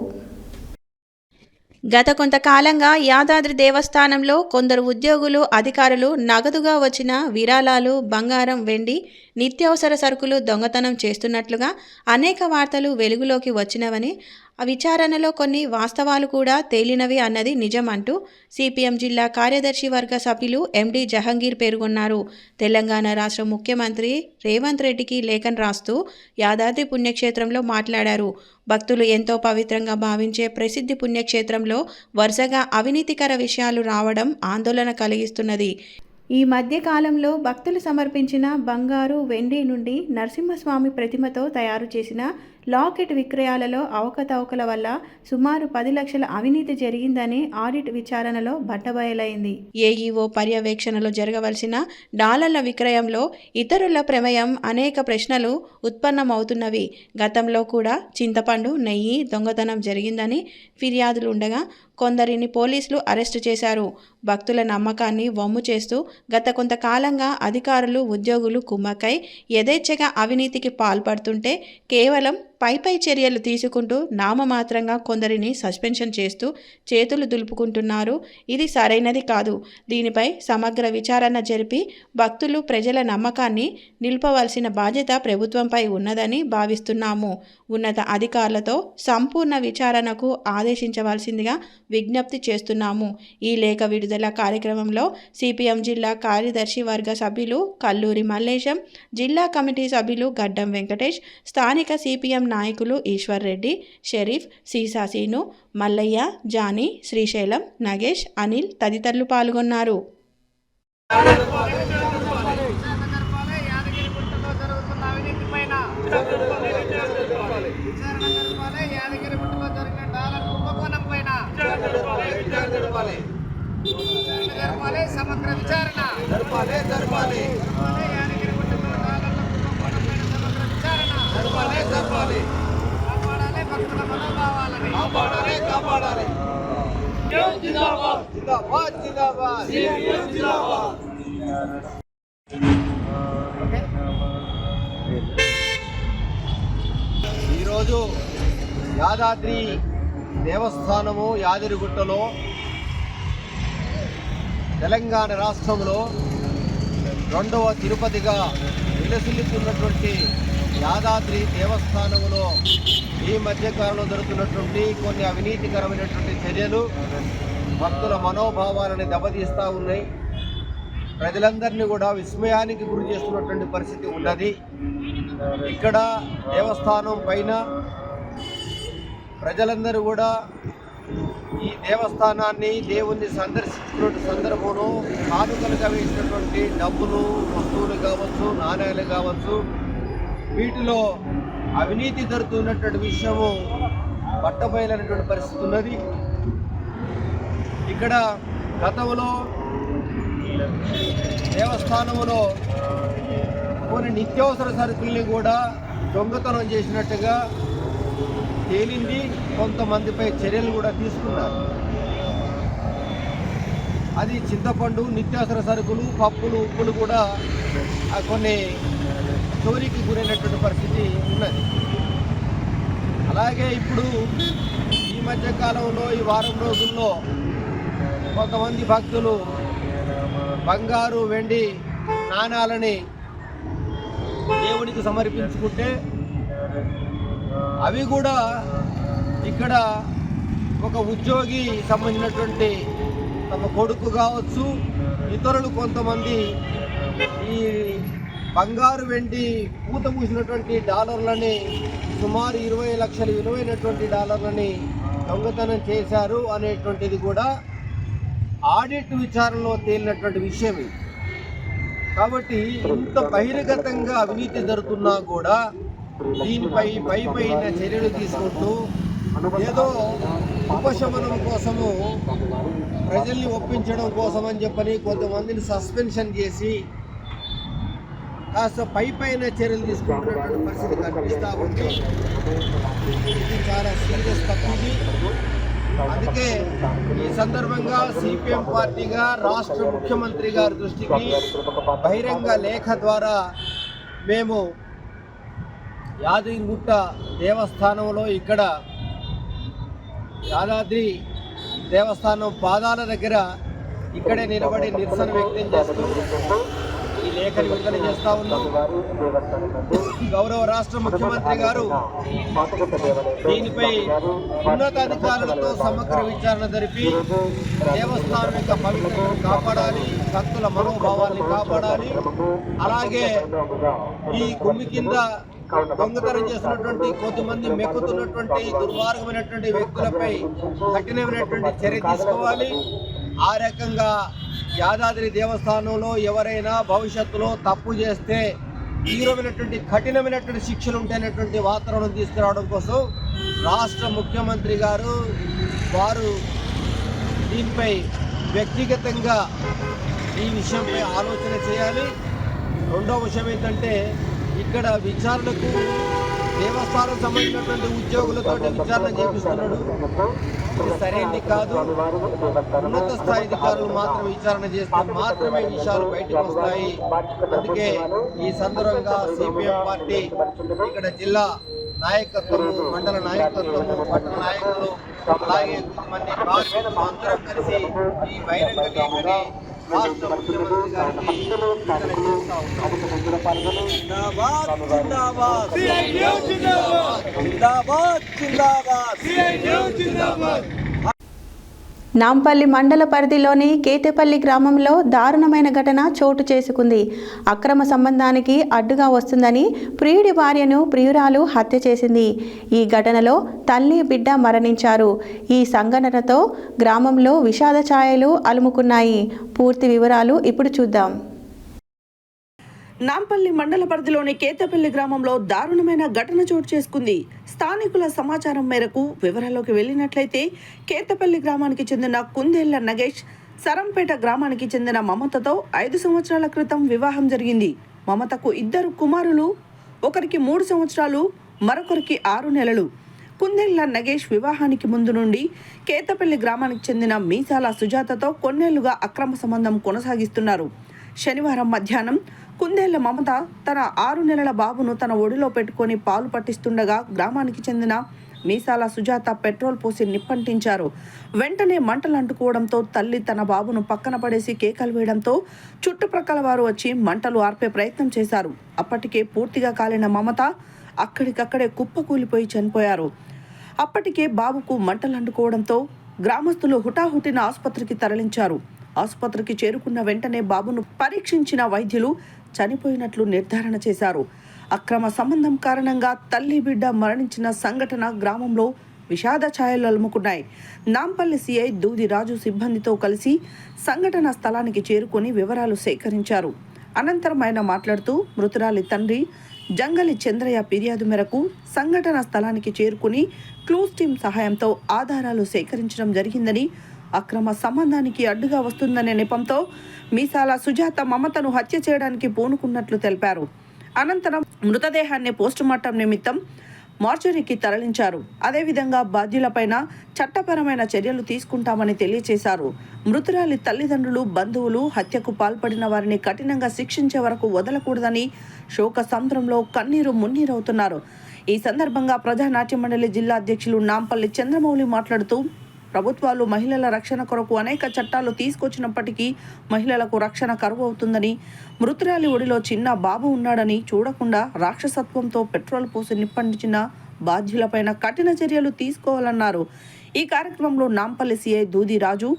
గత కొంతకాలంగా యాదాద్రి దేవస్థానంలో కొందరు ఉద్యోగులు అధికారులు నగదుగా వచ్చిన విరాళాలు బంగారం వెండి నిత్యావసర సరుకులు దొంగతనం చేస్తున్నట్లుగా అనేక వార్తలు వెలుగులోకి వచ్చినవని ఆ విచారణలో కొన్ని వాస్తవాలు కూడా తేలినవి అన్నది నిజం అంటూ సిపిఎం జిల్లా కార్యదర్శి వర్గ సభ్యులు ఎండి జహంగీర్ పేర్కొన్నారు. తెలంగాణ రాష్ట్ర ముఖ్యమంత్రి రేవంత్ రెడ్డికి లేఖను రాస్తూ యాదాద్రి పుణ్యక్షేత్రంలో మాట్లాడారు. భక్తులు ఎంతో పవిత్రంగా భావించే ప్రసిద్ధి పుణ్యక్షేత్రంలో వరుసగా అవినీతికర విషయాలు రావడం ఆందోళన కలిగిస్తున్నది. ఈ మధ్య కాలంలో భక్తులు సమర్పించిన బంగారు వెండి నుండి నరసింహస్వామి ప్రతిమతో తయారు చేసిన లాకెట్ విక్రయాలలో అవకతవకల వల్ల సుమారు 10 లక్షల అవినీతి జరిగిందని ఆడిట్ విచారణలో బట్టబయలైంది. ఏఈఓ పర్యవేక్షణలో జరగవలసిన డాలర్ల విక్రయంలో ఇతరుల ప్రమేయం అనేక ప్రశ్నలు ఉత్పన్నమవుతున్నవి. గతంలో కూడా చింతపండు నెయ్యి దొంగతనం జరిగిందని ఫిర్యాదులు ఉండగా కొందరిని పోలీసులు అరెస్టు చేశారు. భక్తుల నమ్మకాన్ని వమ్ము చేస్తూ గత కొంతకాలంగా అధికారులు ఉద్యోగులు కుమ్మక్కై యథేచ్ఛగా అవినీతికి పాల్పడుతుంటే కేవలం పై చర్యలు తీసుకుంటూ నామమాత్రంగా కొందరిని సస్పెన్షన్ చేస్తూ చేతులు దులుపుకుంటున్నారు. ఇది సరైనది కాదు. దీనిపై సమగ్ర విచారణ జరిపి భక్తులు ప్రజల నమ్మకాన్ని నిలుపవలసిన బాధ్యత ప్రభుత్వంపై ఉన్నదని భావిస్తున్నాము. ఉన్నత అధికారులతో సంపూర్ణ విచారణకు ఆదేశించవలసిందిగా విజ్ఞప్తి చేస్తున్నాము. ఈ లేఖ విడుదల కార్యక్రమంలో సిపిఎం జిల్లా కార్యదర్శి వర్గ సభ్యులు కల్లూరి మల్లేశం, జిల్లా కమిటీ సభ్యులు గడ్డం వెంకటేష్, స్థానిక సిపిఎం నాయకులు ఈశ్వర్ రెడ్డి, షరీఫ్, సీసాసీను, మల్లయ్య, జానీ, శ్రీశైలం, నగేష్, అనిల్ తదితరులు పాల్గొన్నారు. సమగ్ర విచారణ జరపాలి. కాపాడాలి భక్తుల మనోభావాలని కాపాడాలి. ఈరోజు యాదాద్రి దేవస్థానము యాదగిరిగుట్టలో తెలంగాణ రాష్ట్రంలో 2వ తిరుపతిగా విలసిల్లుతున్నటువంటి యాదాద్రి దేవస్థానంలో ఈ మధ్యకాలంలో జరుగుతున్నటువంటి కొన్ని అవినీతికరమైనటువంటి చర్యలు భక్తుల మనోభావాలను దెబ్బతీస్తూ ఉన్నాయి. ప్రజలందరినీ కూడా విస్మయానికి గురి చేస్తున్నటువంటి పరిస్థితి ఉన్నది. ఇక్కడ దేవస్థానం పైన ప్రజలందరూ కూడా ఈ దేవస్థానాన్ని దేవుణ్ణి సందర్శించినటువంటి సందర్భంలో కానుకలుగా వేసినటువంటి డబ్బులు, వస్తువులు కావచ్చు, నాణ్యాలు కావచ్చు, వీటిలో అవినీతి జరుగుతున్నటువంటి విషయము పట్టబయలైనటువంటి పరిస్థితి ఉన్నది. ఇక్కడ గతంలో దేవస్థానంలో కొన్ని నిత్యావసర సరుకుల్ని కూడా దొంగతనం చేసినట్టుగా తేలింది. కొంతమందిపై చర్యలు కూడా తీసుకున్నారు. అది చింతపండు, నిత్యావసర సరుకులు, పప్పులు, ఉప్పులు కూడా కొన్ని చోరీకి గురైనటువంటి పరిస్థితి ఉన్నది. అలాగే ఇప్పుడు ఈ మధ్య కాలంలో ఈ వారం రోజుల్లో కొంతమంది భక్తులు బంగారు, వెండి నాణాలని దేవునికి సమర్పించుకుంటే అవి కూడా ఇక్కడ ఒక ఉద్యోగి సంబంధించినటువంటి తమ కొడుకు కావచ్చు, ఇతరులు కొంతమంది ఈ బంగారు, వెండి పూత పూసినటువంటి డాలర్లని సుమారు 20 లక్షలు విలువైనటువంటి డాలర్లని దొంగతనం చేశారు అనేటువంటిది కూడా ఆడిట్ విచారణలో తేలినటువంటి విషయం ఇది. కాబట్టి ఇంత బహిర్గతంగా అవినీతి జరుగుతున్నా కూడా దీనిపై పైన చర్యలు తీసుకుంటూ ఏదో ఉపశమనం కోసము, ప్రజల్ని ఒప్పించడం కోసం అని చెప్పని కొంతమందిని సస్పెన్షన్ చేసి కాస్త పైన చర్యలు తీసుకుంటున్నటువంటి పరిస్థితి కనిపిస్తూ ఉంది. ఇది చాలా సీరియస్ తప్పిది. అందుకే ఈ సందర్భంగా సిపిఎం పార్టీగా రాష్ట్ర ముఖ్యమంత్రి గారి దృష్టికి బహిరంగ లేఖ ద్వారా మేము యాదగిరిగుట్ట దేవస్థానంలో ఇక్కడ యాదాద్రి దేవస్థానం పాదాల దగ్గర ఇక్కడే నిలబడి నిరసన వ్యక్తం చేస్తూ ఈ లేఖని విడుదల చేస్తా ఉన్నాం. గౌరవ రాష్ట్ర ముఖ్యమంత్రి గారు దీనిపై ఉన్నతాధికారులతో సమగ్ర విచారణ జరిపి దేవస్థానం యొక్క పవిత్రతను కాపాడాలి, భక్తుల మనోభావాన్ని కాపాడాలి. అలాగే ఈ భూమి కింద దొంగతనం చేస్తున్నటువంటి కొంతమంది మెక్కుతున్నటువంటి దుర్మార్గమైనటువంటి వ్యక్తులపై కఠినమైనటువంటి చర్య తీసుకోవాలి. ఆ రకంగా యాదాద్రి దేవస్థానంలో ఎవరైనా భవిష్యత్తులో తప్పు చేస్తే తీవ్రమైనటువంటి కఠినమైనటువంటి శిక్షలు ఉంటేనటువంటి వాతావరణం తీసుకురావడం కోసం రాష్ట్ర ముఖ్యమంత్రి గారు వారు దీనిపై వ్యక్తిగతంగా ఈ విషయంపై ఆలోచన చేయాలి. రెండో విషయం ఏంటంటే ఇక్కడ విచారణకు దేవస్థానం సంబంధించినటువంటి ఉద్యోగులతో విచారణ చేపిస్తున్నాడు. ఇది సరైనది కాదు. ఉన్నత స్థాయి అధికారులు మాత్రం విచారణ చేస్తే మాత్రమే విషయాలు బయటకు వస్తాయి. అందుకే ఈ సందర్భంగా సిపిఎం పార్టీ ఇక్కడ జిల్లా నాయకత్వము, మండల నాయకత్వము, పట్టణ నాయకులు, అలాగే కొంతమంది కార్మికులు అందరం కలిసి ఈ బహిరంగ లేఖని రాష్ట్ర ముఖ్యమంత్రి గారికి విడుదల చేస్తా ఉన్నాం. జిందాబాద్ జిందాబాద్ జిందాబాద్ జిందాబాద్ జిందాబాద్. నాంపల్లి మండల పరిధిలోని కేతేపల్లి గ్రామంలో దారుణమైన ఘటన చోటు చేసుకుంది. అక్రమ సంబంధానికి అడ్డుగా వస్తుందని ప్రియుడి భార్యను ప్రియురాలు హత్య చేసింది. ఈ ఘటనలో తల్లి, బిడ్డ మరణించారు. ఈ సంఘటనతో గ్రామంలో విషాద ఛాయలు అలుముకున్నాయి. పూర్తి వివరాలు ఇప్పుడు చూద్దాం. నాంపల్లి మండల పరిధిలోని కేతపల్లి గ్రామంలో దారుణమైన ఘటన చోటు చేసుకుంది. స్థానికుల సమాచారం మేరకు వివరాల్లోకి వెళ్ళినట్లయితే కేతపల్లి గ్రామానికి చెందిన కుందేళ్ల నగేష్ సరంపేట గ్రామానికి చెందిన మమతతో 5 సంవత్సరాల క్రితం వివాహం జరిగింది. మమతకు 2 కుమారులు, ఒకరికి 3 సంవత్సరాలు, మరొకరికి 6 నెలలు. కుందేళ్ల నగేష్ వివాహానికి ముందు నుండి కేతపల్లి గ్రామానికి చెందిన మీసాల సుజాతతో కొన్నేళ్లుగా అక్రమ సంబంధం కొనసాగిస్తున్నారు. శనివారం మధ్యాహ్నం కుందేళ్ల మమత తన 6 నెలల బాబును తన ఒడిలో పెట్టుకొని పాలు పట్టిస్తుండగా గ్రామానికి చెందిన మీసాల సుజాత పెట్రోల్ పోసి నిప్పంటించారు. వెంటనే మంటలు అంటుకోవడంతో తల్లి తన బాబును పక్కన పడేసి కేకలు వేయడంతో చుట్టుప్రక్కల వారు వచ్చి మంటలు ఆర్పే ప్రయత్నం చేశారు. అప్పటికే పూర్తిగా కాలిన మమత అక్కడికక్కడే కుప్పకూలిపోయి చనిపోయారు. అప్పటికే బాబుకు మంటలు అంటుకోవడంతో గ్రామస్తులు హుటాహుటిన ఆసుపత్రికి తరలించారు. ఆసుపత్రికి చేరుకున్న వెంటనే బాబును పరీక్షించిన వైద్యులు చనిపోయినట్లు నిర్ధారణ చేశారు. అక్రమ సంబంధం కారణంగా తల్లి బిడ్డ మరణించిన సంఘటన గ్రామంలో విషాద ఛాయలు అలుముకున్నాయి. నాంపల్లి సిఐ దూది రాజు సిబ్బందితో కలిసి సంఘటన స్థలానికి చేరుకొని వివరాలు సేకరించారు. అనంతరం ఆయన మాట్లాడుతూ మృతురాలి తండ్రి జంగలి చంద్రయ్య ఫిర్యాదు మేరకు సంఘటన స్థలానికి చేరుకుని క్లూస్ టీం సహాయంతో ఆధారాలు సేకరించడం జరిగిందని, అక్రమ సంబంధానికి అడ్డుగా వస్తుందనే నెపంతో మీసాల సుజాత మమతను హత్య చేయడానికి పూనుకున్నట్లు తెలిపారు. అనంతరం మృతదేహాన్ని పోస్టుమార్టం నిమిత్తం మార్చురీకి తరలించారు. అదేవిధంగా బాధ్యులపైన చట్టపరమైన చర్యలు తీసుకుంటామని తెలియజేశారు. మృతురాలి తల్లిదండ్రులు, బంధువులు హత్యకు పాల్పడిన వారిని కఠినంగా శిక్షించే వరకు వదలకూడదని శోక సముద్రంలో కన్నీరు మున్నీరవుతున్నారు. ఈ సందర్భంగా ప్రజానాట్య మండలి జిల్లా అధ్యక్షులు నాంపల్లి చంద్రమౌళి మాట్లాడుతూ ప్రభుత్వాలు మహిళల రక్షణ కొరకు అనేక చట్టాలు తీసుకొచ్చినప్పటికీ మహిళలకు రక్షణ కరువు అవుతుందని, మృతురాలి ఒడిలో చిన్న బాబు ఉన్నాడని చూడకుండా రాక్షసత్వంతో పెట్రోల్ పోసి నిప్పండించిన బాధ్యులపైన కఠిన చర్యలు తీసుకోవాలన్నారు. ఈ కార్యక్రమంలో Nampally CI Doodi Raju,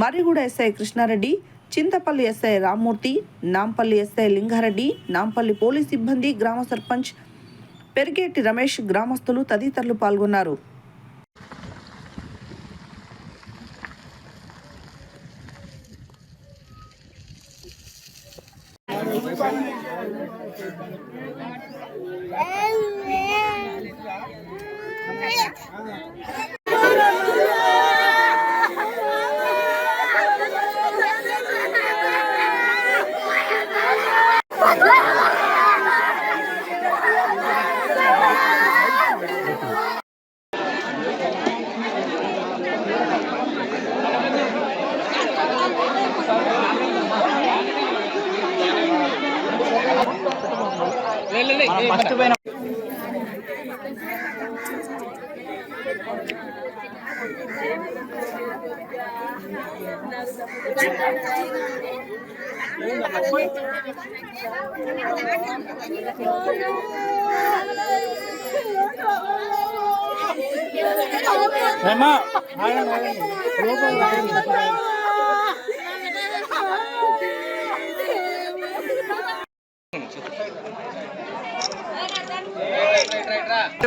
Marriguda SI Krishnareddy, Chintapally SI Rammurthy, Nampally SI Lingareddy, Nampally police సిబ్బంది, గ్రామ సర్పంచ్ పెరిగేటి రమేష్, గ్రామస్తులు తదితరులు పాల్గొన్నారు.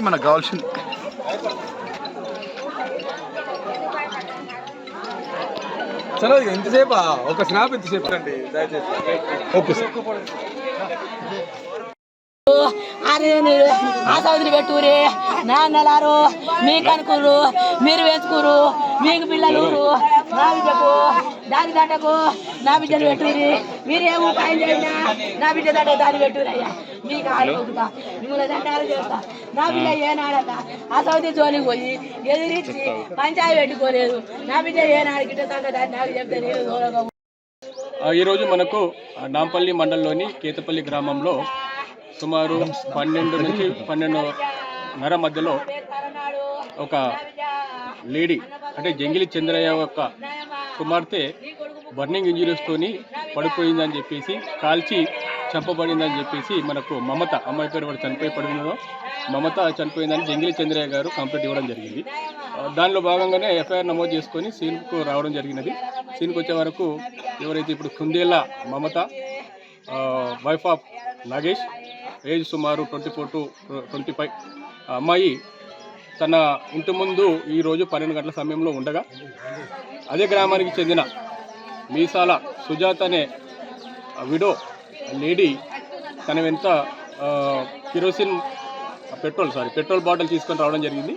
మనకు కావాల్సింది చలో ఎంతసేపు ఒక స్నాప్ ఎంతసేపు అండి దయచేసి. Okay sir. ఆ సౌదరి పెట్టురే నాన్నలారు మీకు అనుకురు, మీరు వేసుకురు, మీకు పిల్లలు నా బిడ్డకు దాని దాటకు నా బిడ్డలు పెట్టురి, మీరేమో పైన చేసినా నా బిడ్డ దాట దాన్ని పెట్టురయ్యా. మీకు ఆడుకుంటా మిమ్మల్ని దండాలు చేస్తా. నా బిడ్డ ఏనాడట ఆ సౌదరి జోలికి పోయి ఎదిరించి పంచాయి పెట్టుకోలేదు. నా బిడ్డ ఏనాడు గిట్ట సంగతి నాకు చెప్తే నేను. ఈరోజు మనకు నాంపల్లి మండలంలోని కేతపల్లి గ్రామంలో సుమారు 12 నుంచి 12:30 మధ్యలో ఒక లేడీ అంటే జంగిలి చంద్రయ్య యొక్క కుమార్తె బర్నింగ్ ఇంజరీస్తోని పడిపోయిందని చెప్పేసి, కాల్చి చంపబడిందని చెప్పేసి మనకు మమత, అమ్మాయి పేరు వాడు చనిపోయి పడినదో మమత చనిపోయిందని జంగిలి చంద్రయ్య గారు కంప్లైంట్ ఇవ్వడం జరిగింది. దానిలో భాగంగానే ఎఫ్ఐఆర్ నమోదు చేసుకొని సీన్కు రావడం జరిగినది. సీన్కి వచ్చే వరకు ఎవరైతే ఇప్పుడు కుందేళ్ళ మమత, వైఫ్ ఆఫ్ నాగేష్, ఏజ్ సుమారు 24 to 25, అమ్మాయి తన ఇంటి ముందు ఈరోజు 12 గంటల సమయంలో ఉండగా అదే గ్రామానికి చెందిన మీసాల సుజాత అనే విడో లేడీ తన వెంట పెట్రోల్ బాటిల్ తీసుకొని రావడం జరిగింది.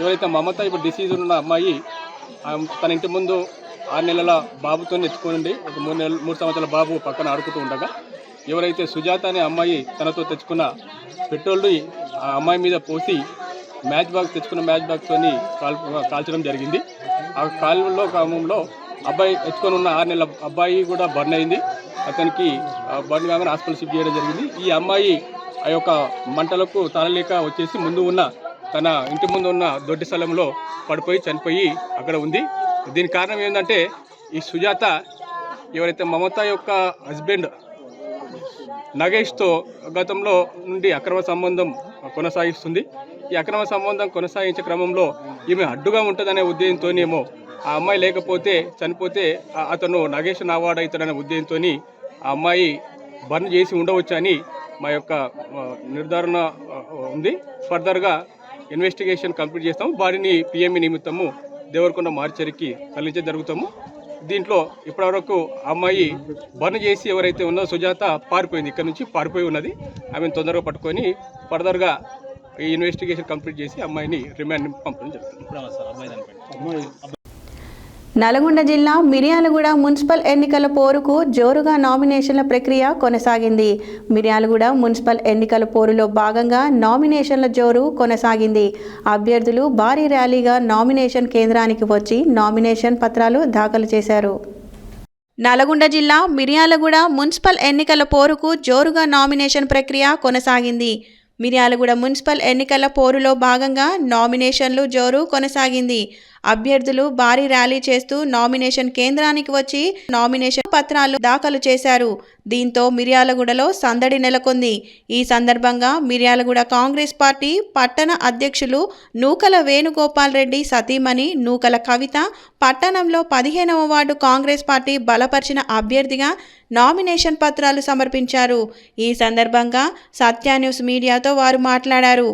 ఎవరైతే మమత ఇప్పుడు డిసీజ్ ఉన్న అమ్మాయి తన ఇంటి ముందు 6 నెలల బాబుతో తెచ్చుకోండి, ఒక 3 సంవత్సరాల బాబు పక్కన ఆడుకుంటూ ఉండగా ఎవరైతే సుజాత అనే అమ్మాయి తనతో తెచ్చుకున్న పెట్రోల్ని ఆ అమ్మాయి మీద పోసి తెచ్చుకున్న మ్యాచ్ బాక్స్తో కాల్చడం జరిగింది. ఆ కాలువలో క్రమంలో అబ్బాయి తెచ్చుకొని ఉన్న 6 నెలల అబ్బాయి కూడా బర్న్ అయింది. అతనికి బర్న్ కాగానే హాస్పిటల్ షిఫ్ట్ చేయడం జరిగింది. ఈ అమ్మాయి ఆ యొక్క మంటలకు తాళలేక వచ్చేసి తన ఇంటి ముందు ఉన్న దొడ్డి స్థలంలో పడిపోయి చనిపోయి అక్కడ ఉంది. దీనికి కారణం ఏంటంటే ఈ సుజాత ఎవరైతే మమత యొక్క హస్బెండ్ నగేష్తో గతంలో నుండి అక్రమ సంబంధం కొనసాగిస్తుంది. ఈ అక్రమ సంబంధం కొనసాగించే క్రమంలో ఈమె అడ్డుగా ఉంటుందనే ఉద్దేశంతోనేమో ఆ అమ్మాయి లేకపోతే చనిపోతే అతను నాగేశ్వర అవార్డు అవుతాడనే ఉద్దేశంతో ఆ అమ్మాయి బర్న్ చేసి ఉండవచ్చు అని మా యొక్క నిర్ధారణ ఉంది. ఫర్దర్గా ఇన్వెస్టిగేషన్ కంప్లీట్ చేస్తాము. వారిని పిఎంఈ నిమిత్తము దేవరకొండ మార్చరికి తరలించే జరుగుతాము. దీంట్లో ఇప్పటివరకు అమ్మాయి బర్న్ చేసి ఎవరైతే ఉన్నదో సుజాత పారిపోయింది, ఇక్కడ నుంచి పారిపోయి ఉన్నది. ఆమెను తొందరగా పట్టుకొని ఫర్దర్గా ఈ ఇన్వెస్టిగేషన్ కంప్లీట్ చేసి అమ్మాయిని రిమాండ్ పంపడం జరుగుతుంది. నల్గొండ జిల్లా మిర్యాలగూడ మున్సిపల్ ఎన్నికల పోరుకు జోరుగా నామినేషన్ల ప్రక్రియ కొనసాగింది. మిర్యాలగూడ మున్సిపల్ ఎన్నికల పోరులో భాగంగా నామినేషన్ల జోరు కొనసాగింది. అభ్యర్థులు భారీ ర్యాలీగా నామినేషన్ కేంద్రానికి వచ్చి నామినేషన్ పత్రాలు దాఖలు చేశారు. నల్గొండ జిల్లా మిర్యాలగూడ మున్సిపల్ ఎన్నికల పోరుకు జోరుగా నామినేషన్ ప్రక్రియ కొనసాగింది. మిర్యాలగూడ మున్సిపల్ ఎన్నికల పోరులో భాగంగా నామినేషన్లు జోరు కొనసాగింది. అభ్యర్థులు భారీ ర్యాలీ చేస్తూ నామినేషన్ కేంద్రానికి వచ్చి నామినేషన్ పత్రాలు దాఖలు చేశారు. దీంతో మిర్యాలగూడలో సందడి నెలకొంది. ఈ సందర్భంగా మిర్యాలగూడ కాంగ్రెస్ పార్టీ పట్టణ అధ్యక్షులు నూకల వేణుగోపాల్ రెడ్డి సతీమణి నూకల కవిత పట్టణంలో 15వ వార్డు కాంగ్రెస్ పార్టీ బలపరిచిన అభ్యర్థిగా నామినేషన్ పత్రాలు సమర్పించారు. ఈ సందర్భంగా సత్య న్యూస్ మీడియాతో వారు మాట్లాడారు.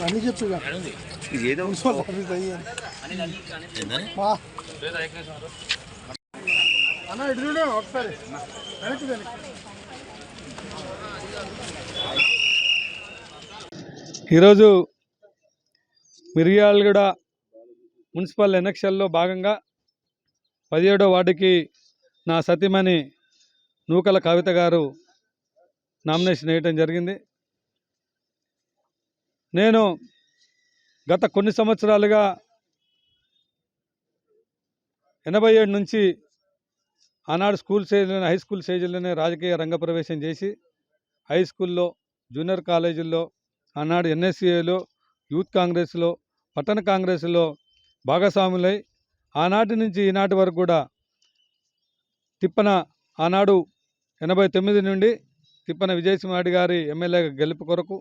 అన్ని చెప్పు ఒకసారి ఈరోజు మిర్యాలగూడ మున్సిపల్ ఎలక్షన్లో భాగంగా 17వ వార్డుకి నా సతీమణి నూకల కవిత గారు నామినేషన్ వేయటం జరిగింది. నేను గత కొన్ని సంవత్సరాలుగా 87 నుంచి ఆనాడు స్కూల్ స్టేజ్లోనే హై స్కూల్ స్టేజ్లోనే రాజకీయ రంగప్రవేశం చేసి హై స్కూల్లో జూనియర్ కాలేజీల్లో ఆనాడు ఎన్ఎస్సీఏలో యూత్ కాంగ్రెస్లో పట్టణ కాంగ్రెస్లో భాగస్వాములై ఆనాటి నుంచి ఈనాటి వరకు కూడా తిప్పన ఆనాడు 89 నుండి తిప్పన విజయసింహారెడ్డి గారి ఎమ్మెల్యే గెలుపు కొరకు,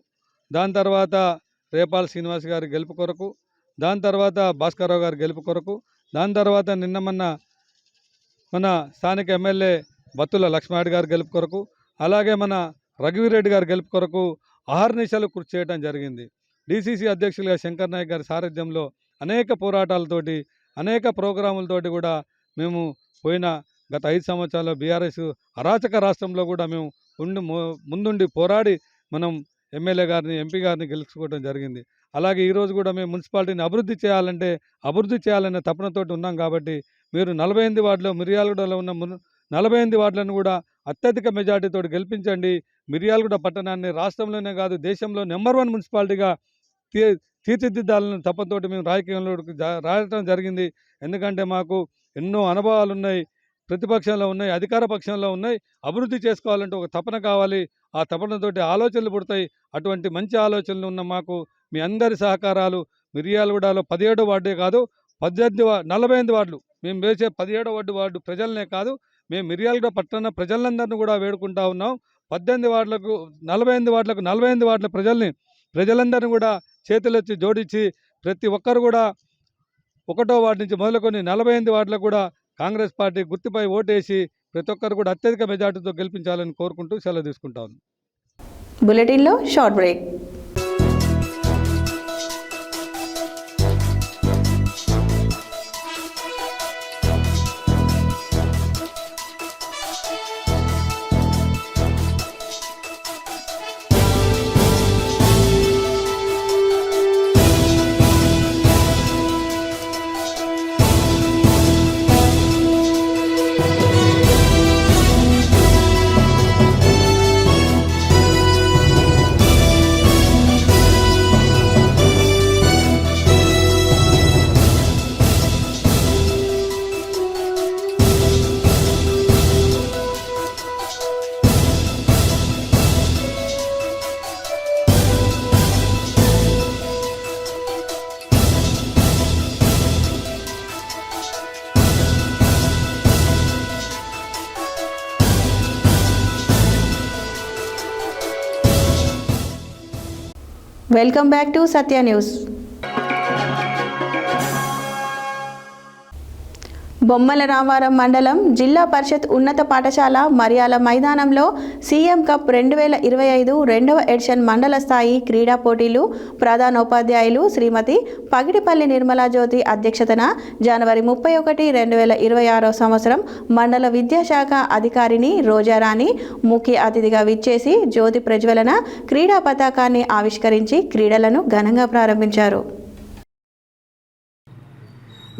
దాని తర్వాత రేపాల్ శ్రీనివాస్ గారి గెలుపు కొరకు, దాని తర్వాత భాస్కర్రావు గారి గెలుపు కొరకు, దాని తర్వాత నిన్న మన స్థానిక ఎమ్మెల్యే బత్తుల లక్ష్మారెడ్డి గారి గెలుపు కొరకు, అలాగే మన రఘువీరెడ్డి గారి గెలుపు కొరకు అహర్నిశలు కృషి చేయడం జరిగింది. డీసీసీ అధ్యక్షులుగా శంకర్ నాయక్ గారి సారథ్యంలో అనేక పోరాటాలతోటి అనేక ప్రోగ్రాములతోటి కూడా మేము పోయిన గత 5 సంవత్సరాల్లో బీఆర్ఎస్ అరాచక రాష్ట్రంలో కూడా మేము ముందుండి పోరాడి మనం ఎమ్మెల్యే గారిని ఎంపీ గారిని గెలుచుకోవడం జరిగింది. అలాగే ఈరోజు కూడా మేము మున్సిపాలిటీని అభివృద్ధి చేయాలనే తపనతోటి ఉన్నాం. కాబట్టి మీరు 48 వార్డులో మిర్యాలగూడలో ఉన్న 48 వార్డులను కూడా అత్యధిక మెజార్టీతో గెలిపించండి. మిర్యాలగూడ పట్టణాన్ని రాష్ట్రంలోనే కాదు దేశంలో నెంబర్ 1 మున్సిపాలిటీగా తీర్చిదిద్దాలని తపనతోటి మేము రాజకీయంలో రాయటం జరిగింది. ఎందుకంటే మాకు ఎన్నో అనుభవాలు ఉన్నాయి, ప్రతిపక్షంలో ఉన్నాయి, అధికార పక్షంలో ఉన్నాయి. అభివృద్ధి చేసుకోవాలంటే ఒక తపన కావాలి. ఆ తపనతోటి ఆలోచనలు పుడతాయి. అటువంటి మంచి ఆలోచనలు ఉన్న మాకు మీ అందరి సహకారాలు మిర్యాలగూడలో 17వ వార్డే కాదు 48 వార్డులు మేము వేసే 17వ వార్డు ప్రజలనే కాదు, మేము మిర్యాలగూడ పట్టణ ప్రజలందరినీ కూడా వేడుకుంటా ఉన్నాం. 18 వార్డులకు 48 వార్డులకు 48 వార్డుల ప్రజలందరినీ కూడా చేతులెత్తి జోడించి ప్రతి ఒక్కరు కూడా 1వ వార్డు నుంచి మొదలుకొని 48 వార్డులకు కూడా కాంగ్రెస్ పార్టీ గుర్తుపై ఓటేసి ప్రతి ఒక్కరు కూడా అత్యధిక మెజార్టీతో గెలిపించాలని కోరుకుంటూ సెలవు తీసుకుంటాను. బులెటిన్లో short break. Welcome back to Satya news. బొమ్మల రామారం మండలం జిల్లా పరిషత్ ఉన్నత పాఠశాల మరియాల మైదానంలో సీఎం కప్ 2025 రెండవ ఎడిషన్ మండల స్థాయి క్రీడా పోటీలు ప్రధానోపాధ్యాయులు శ్రీమతి పగిడిపల్లి నిర్మలా జ్యోతి అధ్యక్షతన జనవరి 31, 2026 సంవత్సరం మండల విద్యాశాఖ అధికారిని రోజారాణి ముఖ్య అతిథిగా విచ్చేసి జ్యోతి ప్రజ్వలన క్రీడా పతాకాన్ని ఆవిష్కరించి క్రీడలను ఘనంగా ప్రారంభించారు.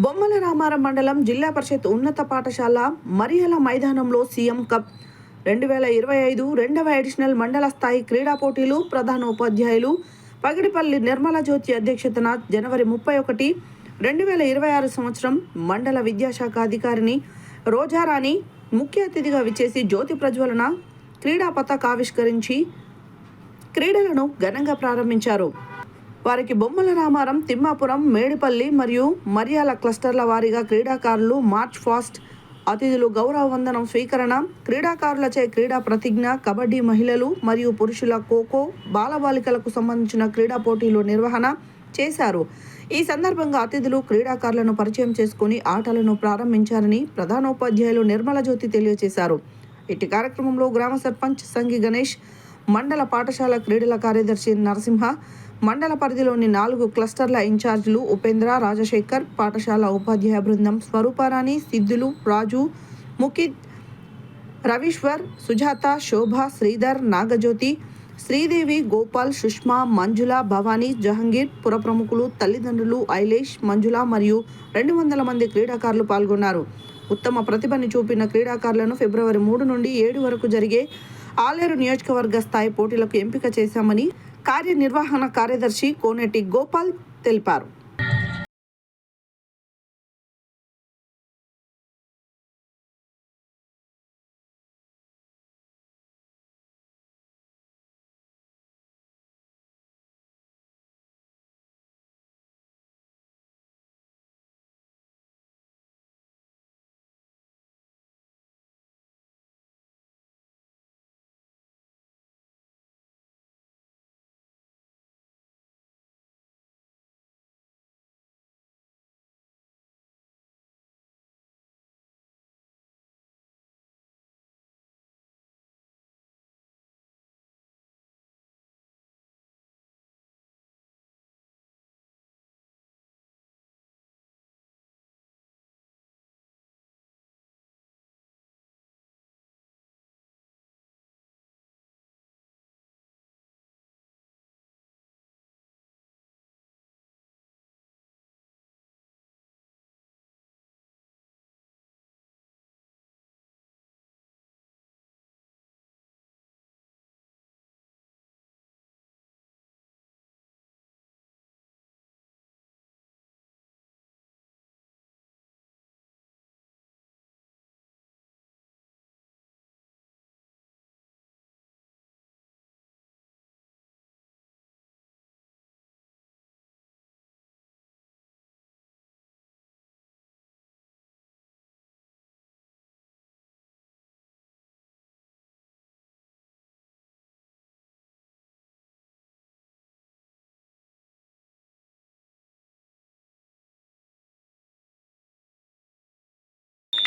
బొమ్మల రామారం మండలం జిల్లా పరిషత్ ఉన్నత పాఠశాల మరియాల మైదానంలో సీఎం కప్ 2025 రెండవ ఎడిషనల్ మండల స్థాయి క్రీడా పోటీలు ప్రధాన ఉపాధ్యాయులు పగిడిపల్లి నిర్మలా జ్యోతి అధ్యక్షతన జనవరి 31, 2026 సంవత్సరం మండల విద్యాశాఖ అధికారిని రోజారాణి ముఖ్య అతిథిగా విచ్చేసి జ్యోతి ప్రజ్వలన క్రీడా పతాక ఆవిష్కరించి క్రీడలను ఘనంగా ప్రారంభించారు. వారికి బొమ్మల రామారం, తిమ్మాపురం, మేడిపల్లి మరియు మరియాల క్లస్టర్ల వారీగా క్రీడాకారులు మార్చ్ ఫాస్ట్, అతిథులు గౌరవ వందనం స్వీకరణ, క్రీడాకారులచే క్రీడా ప్రతిజ్ఞ, కబడ్డీ మహిళలు మరియు పురుషుల ఖోఖో, బాలబాలికలకు సంబంధించిన క్రీడా పోటీలు నిర్వహణ చేశారు. ఈ సందర్భంగా అతిథులు క్రీడాకారులను పరిచయం చేసుకుని ఆటలను ప్రారంభించారని ప్రధానోపాధ్యాయులు నిర్మల జ్యోతి తెలియజేశారు. ఇట్టి కార్యక్రమంలో గ్రామ సర్పంచ్ సంగి గణేష్, మండల పాఠశాల క్రీడల కార్యదర్శి నరసింహ, మండల పరిధిలోని 4 క్లస్టర్ల ఇన్ఛార్జీలు ఉపేంద్ర, రాజశేఖర్, పాఠశాల ఉపాధ్యాయ బృందం స్వరూపారాణి, సిద్ధులు, రాజు, ముకిద్, రవీశ్వర్, సుజాత, శోభ, శ్రీధర్, నాగజ్యోతి, శ్రీదేవి, గోపాల్, సుష్మా, మంజుల, భవానీ, జహంగీర్, పుర ప్రముఖులు, తల్లిదండ్రులు, ఐలేష్, మంజుల మరియు 200 మంది క్రీడాకారులు పాల్గొన్నారు. ఉత్తమ ప్రతిభని చూపిన క్రీడాకారులను ఫిబ్రవరి 3 నుండి 7 వరకు జరిగే ఆలేరు నియోజకవర్గ స్థాయి పోటీలకు ఎంపిక చేశామని కార్యనిర్వహణ కార్యదర్శి కోనేటి గోపాల్ తెలిపారు.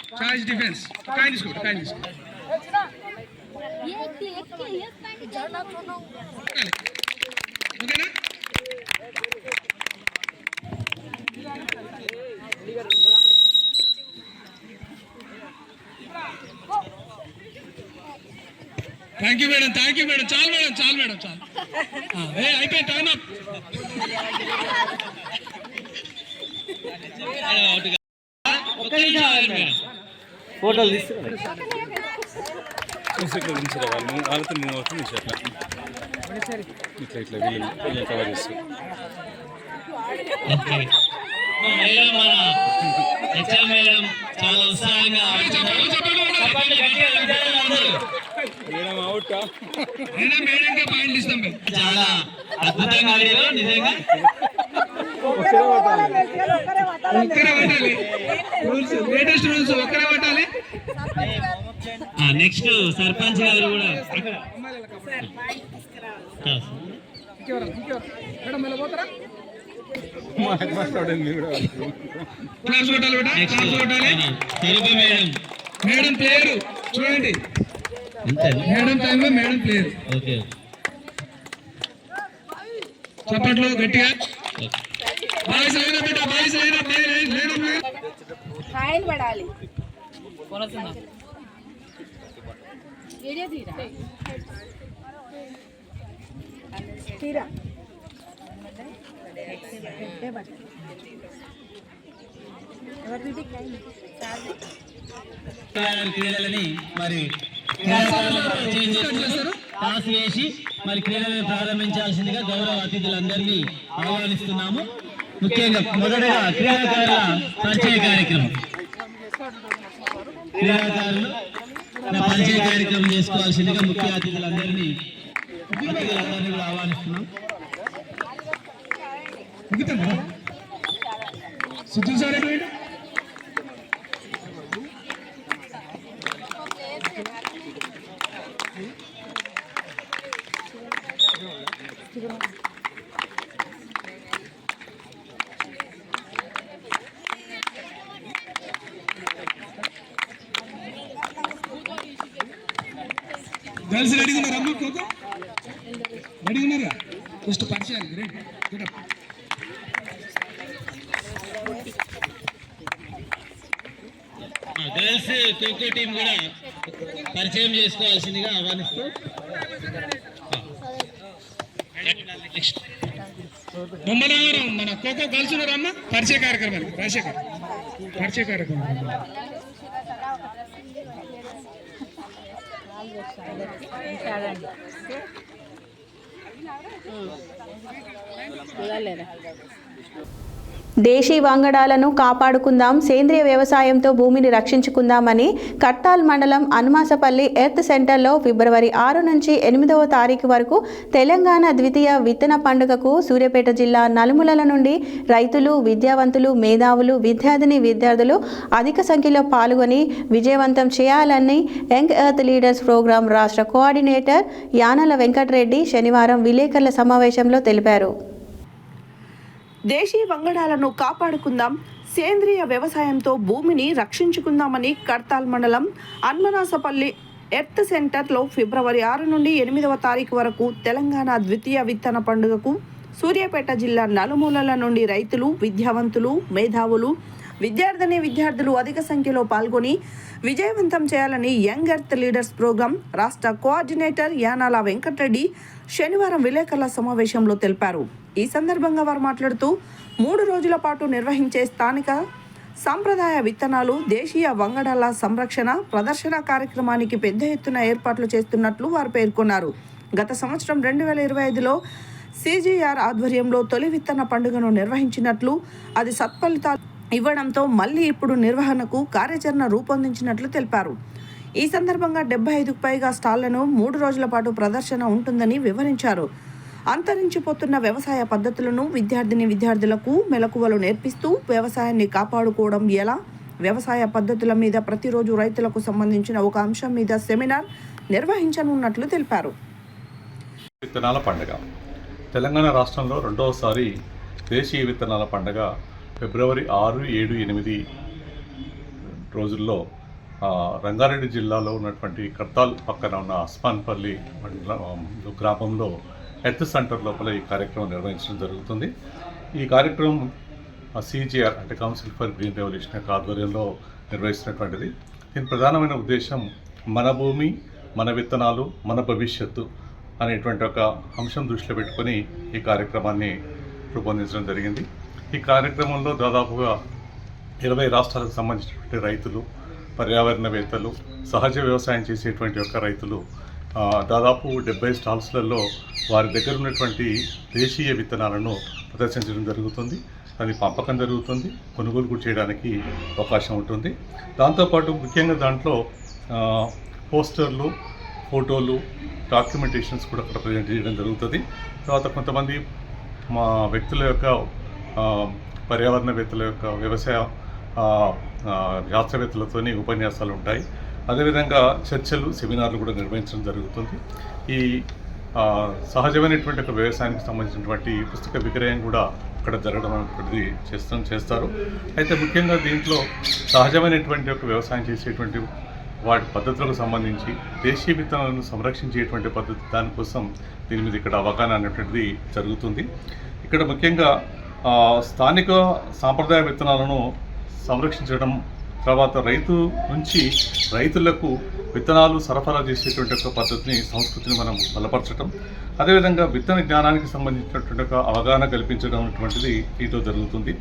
Charge defense. Kind is good. Kind is good. Okay, na? Thank you, madam. Thank you, madam. Chal, madam. Chal, madam. Chal. Hey, I can turn up. ఫోటోలు తీసుకురా వాళ్ళతో మూవ్ అవుతుంది ఇట్లా ఇట్లా వీళ్ళు కవర్ చేస్తారు. చాలా ఉత్సాహంగా మేడం అవుట్ మేడంగా పాయింట్లు ఇస్తాం. చాలా అద్భుతంగా నిజంగా ఒక్కరే పట్టాలి. రూల్స్ లేటెస్ట్ రూల్స్ ఒక్కరే పట్టాలి. నెక్స్ట్ సర్పంచ్ గారు కూడా మేడం మళ్ళీ పోతారా? క్లాస్ కొట్టాలి బేటా, క్లాస్ కొట్టాలి. మేడం ప్లేయర్ చూడండి, మేడం టైంలో మేడం ప్లేయర్. చప్పట్లో గట్టిగా. బాయ్స్ అయినా బేటా, బాయ్స్ అయినా మేడం ఫైన్ పడాలి. క్రీడలని మరి టాస్ వేసి మరి క్రీడలను ప్రారంభించాల్సిందిగా గౌరవ అతిథులందరినీ ఆహ్వానిస్తున్నాము. ముఖ్యంగా మొదటగా క్రీడాకారుల పరిచయ కార్యక్రమం. క్రీడాకారులు పరిచయ కార్యక్రమం చేసుకోవాల్సిందిగా ముఖ్య అతిథులందరినీ కూడా ఆహ్వానిస్తున్నాం. సుధీర్ సార్ గర్ల్స్ రెడీగా ఉన్నారు అమ్మ? కోకో రెడీగా ఉన్నారా? జస్ట్ పరిచయాలు. Great good. Girls kho kho team కూడా పరిచయం చేసుకోవాల్సిందిగా ఆహ్వానిస్తూ బొమ్మనగరం మన ఖోఖో గర్ల్స్ ఉన్నారమ్మ? పరిచయ కార్యక్రమానికి పరిచయ కార్యక్రమం. దేశీ వంగడాలను కాపాడుకుందాం, సేంద్రియ వ్యవసాయంతో భూమిని రక్షించుకుందామని కట్టాల్ మండలం అనుమాసపల్లి ఎర్త్ సెంటర్లో ఫిబ్రవరి 6 నుంచి 8వ తారీఖు వరకు తెలంగాణ ద్వితీయ విత్తన పండుగకు సూర్యాపేట జిల్లా నలుమూలల నుండి రైతులు, విద్యావంతులు, మేధావులు, విద్యార్థులు అధిక సంఖ్యలో పాల్గొని విజయవంతం చేయాలని యంగ్ ఎర్త్ లీడర్స్ ప్రోగ్రాం రాష్ట్ర కోఆర్డినేటర్ యానల వెంకటరెడ్డి శనివారం విలేకరుల సమావేశంలో తెలిపారు. దేశీ వంగడాలను కాపాడుకుందాం, సేంద్రియ వ్యవసాయంతో భూమిని రక్షించుకుందామని కడ్తాల్ మండలం అన్మనాసపల్లి ఎర్త్ సెంటర్లో ఫిబ్రవరి 6 నుండి 8వ తారీఖు వరకు తెలంగాణ ద్వితీయ విత్తన పండుగకు సూర్యాపేట జిల్లా నలుమూలల నుండి రైతులు, విద్యావంతులు, మేధావులు, విద్యార్థులు అధిక సంఖ్యలో పాల్గొని విజయవంతం చేయాలని యంగ్ ఎర్త్ లీడర్స్ ప్రోగ్రాం రాష్ట్ర కోఆర్డినేటర్ యానాల వెంకటరెడ్డి శనివారం విలేకరుల సమావేశంలో తెలిపారు. ఈ సందర్భంగా వారు మాట్లాడుతూ 3 రోజుల పాటు నిర్వహించే స్థానిక సాంప్రదాయ విత్తనాలు, దేశీయ వంగడాల సంరక్షణ ప్రదర్శన కార్యక్రమానికి పెద్ద ఎత్తున ఏర్పాట్లు చేస్తున్నట్లు వారు పేర్కొన్నారు. గత సంవత్సరం 2025లో CGR ఆధ్వర్యంలో తొలి విత్తన పండుగను నిర్వహించినట్లు, అది సత్ఫలితాలు ఇవ్వడంతో మళ్ళీ ఇప్పుడు నిర్వహణకు కార్యాచరణ రూపొందించినట్లు తెలిపారు. ఈ సందర్భంగా 75కు పైగా స్టాళ్లను 3 రోజుల పాటు ప్రదర్శన ఉంటుందని వివరించారు. అంతరించిపోతున్న వ్యవసాయ పద్ధతులను విద్యార్థులకు మెలకువలు నేర్పిస్తూ వ్యవసాయాన్ని కాపాడుకోవడం ఎలా, వ్యవసాయ పద్ధతుల మీద ప్రతిరోజు రైతులకు సంబంధించిన ఒక అంశం మీద సెమినార్ నిర్వహించనున్నట్లు తెలిపారు. విత్తనాల పండుగ తెలంగాణ రాష్ట్రంలో రెండవసారి దేశీయ విత్తనాల పండుగ ఫిబ్రవరి 6, 7, 8 రోజుల్లో రంగారెడ్డి జిల్లాలో ఉన్నటువంటి కర్తాల్ పక్కన ఉన్న అస్మాన్పల్లి గ్రామంలో ఎర్త్ సెంటర్ లోపల ఈ కార్యక్రమం నిర్వహించడం జరుగుతుంది. ఈ కార్యక్రమం CGR అంటే కౌన్సిల్ ఫర్ గ్రీన్ రెవల్యూషన్ యొక్క ఆధ్వర్యంలో నిర్వహిస్తున్నటువంటిది. దీని ప్రధానమైన ఉద్దేశం మన భూమి, మన విత్తనాలు, మన భవిష్యత్తు అనేటువంటి ఒక అంశం దృష్టిలో పెట్టుకొని ఈ కార్యక్రమాన్ని రూపొందించడం జరిగింది. ఈ కార్యక్రమంలో దాదాపుగా 20 రాష్ట్రాలకు సంబంధించినటువంటి రైతులు, పర్యావరణవేత్తలు, సహజ వ్యవసాయం చేసేటువంటి యొక్క రైతులు దాదాపు 70 స్టాల్స్లలో వారి దగ్గర ఉన్నటువంటి దేశీయ విత్తనాలను ప్రదర్శించడం జరుగుతుంది. అది పంపకం జరుగుతుంది, కొనుగోలు కూడా చేయడానికి అవకాశం ఉంటుంది. దాంతోపాటు ముఖ్యంగా దాంట్లో పోస్టర్లు, ఫోటోలు, డాక్యుమెంటేషన్స్ కూడా అక్కడ ప్రజెంట్ చేయడం జరుగుతుంది. తర్వాత కొంతమంది మా వ్యక్తుల యొక్క పర్యావరణవేత్తల యొక్క వ్యవసాయ శాస్త్రవేత్తలతో ఉపన్యాసాలు ఉంటాయి. అదేవిధంగా చర్చలు, సెమినార్లు కూడా నిర్వహించడం జరుగుతుంది. ఈ సహజమైనటువంటి ఒక వ్యవసాయానికి సంబంధించినటువంటి పుస్తక విక్రయం కూడా అక్కడ జరగడం అనేటువంటిది చేస్తారు. అయితే ముఖ్యంగా దీంట్లో సహజమైనటువంటి ఒక వ్యవసాయం చేసేటువంటి వాటి పద్ధతులకు సంబంధించి దేశీయ విత్తనాలను సంరక్షించేటువంటి పద్ధతి దానికోసం దీని మీద ఇక్కడ అవగాహన అనేటువంటిది జరుగుతుంది. ఇక్కడ ముఖ్యంగా స్థానిక సాంప్రదాయ విత్తనాలను సంరక్షించడం, తర్వాత రైతు నుంచి రైతులకు విత్తనాలు సరఫరా చేసేటువంటి ఒక పద్ధతిని, సంస్కృతిని మనం బలపరచడం, అదేవిధంగా విత్తన జ్ఞానానికి సంబంధించినటువంటి ఒక అవగాహన కల్పించడం అనేటువంటిది దీంట్లో జరుగుతుంది.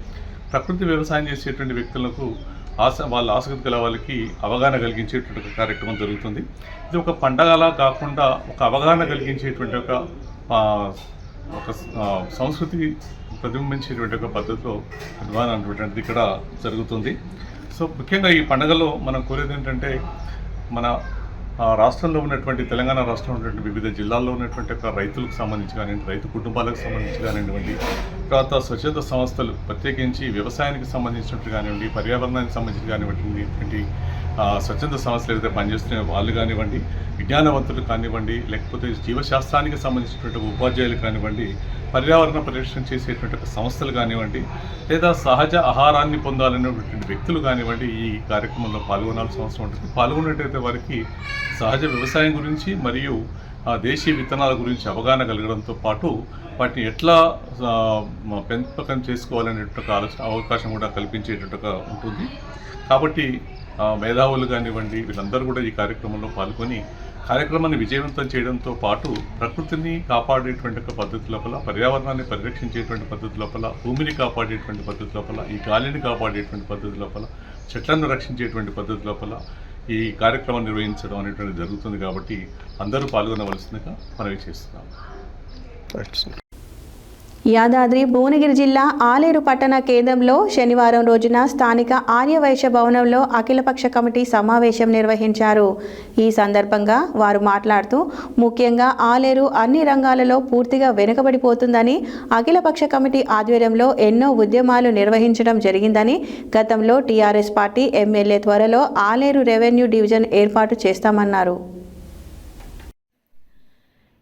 ప్రకృతి వ్యవసాయం చేసేటువంటి వ్యక్తులకు వాళ్ళ ఆసక్తి గల వాళ్ళకి అవగాహన కలిగించేటువంటి ఒక కార్యక్రమం జరుగుతుంది. ఇది ఒక పండగలా కాకుండా ఒక అవగాహన కలిగించేటువంటి ఒక సంస్కృతి ప్రతిబింబించేటువంటి ఒక పద్ధతిలో నిర్వహణ అనేటువంటిది ఇక్కడ జరుగుతుంది. సో ముఖ్యంగా ఈ పండుగలో మనం కోరేది ఏంటంటే, మన రాష్ట్రంలో ఉన్నటువంటి తెలంగాణ రాష్ట్రంలో ఉన్నటువంటి వివిధ జిల్లాల్లో ఉన్నటువంటి ఒక రైతులకు సంబంధించి కానివ్వండి, రైతు కుటుంబాలకు సంబంధించి కానివ్వండి, తర్వాత స్వచ్ఛంద సంస్థలు ప్రత్యేకించి వ్యవసాయానికి సంబంధించినట్టు కానివ్వండి, పర్యావరణానికి సంబంధించి కానివ్వండి, స్వచ్ఛంద సంస్థలు ఏదైతే పనిచేస్తున్న వాళ్ళు కానివ్వండి, విజ్ఞానవంతులు కానివ్వండి, లేకపోతే జీవశాస్త్రానికి సంబంధించినటువంటి ఉపాధ్యాయులు కానివ్వండి, పర్యావరణ పరిరక్షణ చేసేటువంటి సంస్థలు కానివ్వండి, లేదా సహజ ఆహారాన్ని పొందాలనేటువంటి వ్యక్తులు కానివ్వండి ఈ కార్యక్రమంలో పాల్గొనాల్సిన అవసరం ఉంటుంది. పాల్గొన్నట్టయితే వారికి సహజ వ్యవసాయం గురించి మరియు దేశీయ విత్తనాల గురించి అవగాహన కలగడంతో పాటు వాటిని ఎట్లా పెంపకం చేసుకోవాలనేటువంటి అవకాశం కూడా కల్పించేటట్టుగా ఉంటుంది. కాబట్టి మేధావులు కానివ్వండి వీళ్ళందరూ కూడా ఈ కార్యక్రమంలో పాల్గొని కార్యక్రమాన్ని విజయవంతం చేయడంతో పాటు ప్రకృతిని కాపాడేటువంటి ఒక పద్ధతి లోపల, పర్యావరణాన్ని పరిరక్షించేటువంటి పద్ధతి లోపల, భూమిని కాపాడేటువంటి పద్ధతి లోపల, ఈ గాలిని కాపాడేటువంటి పద్ధతి లోపల, చెట్లను రక్షించేటువంటి పద్ధతి లోపల ఈ కార్యక్రమం నిర్వహించడం అనేటువంటిది జరుగుతుంది. కాబట్టి అందరూ పాల్గొనవలసిందిగా మనవి చేస్తున్నాం. యాదాద్రి భువనగిరి జిల్లా ఆలేరు పట్టణ కేంద్రంలో శనివారం రోజున స్థానిక ఆర్యవైశ్య భవనంలో అఖిలపక్ష కమిటీ సమావేశం నిర్వహించారు. ఈ సందర్భంగా వారు మాట్లాడుతూ ముఖ్యంగా ఆలేరు అన్ని రంగాలలో పూర్తిగా వెనుకబడిపోతుందని, అఖిలపక్ష కమిటీ ఆధ్వర్యంలో ఎన్నో ఉద్యమాలు నిర్వహించడం జరిగిందని, గతంలో టీఆర్ఎస్ పార్టీ ఎమ్మెల్యే త్వరలో ఆలేరు రెవెన్యూ డివిజన్ ఏర్పాటు చేస్తామన్నారు.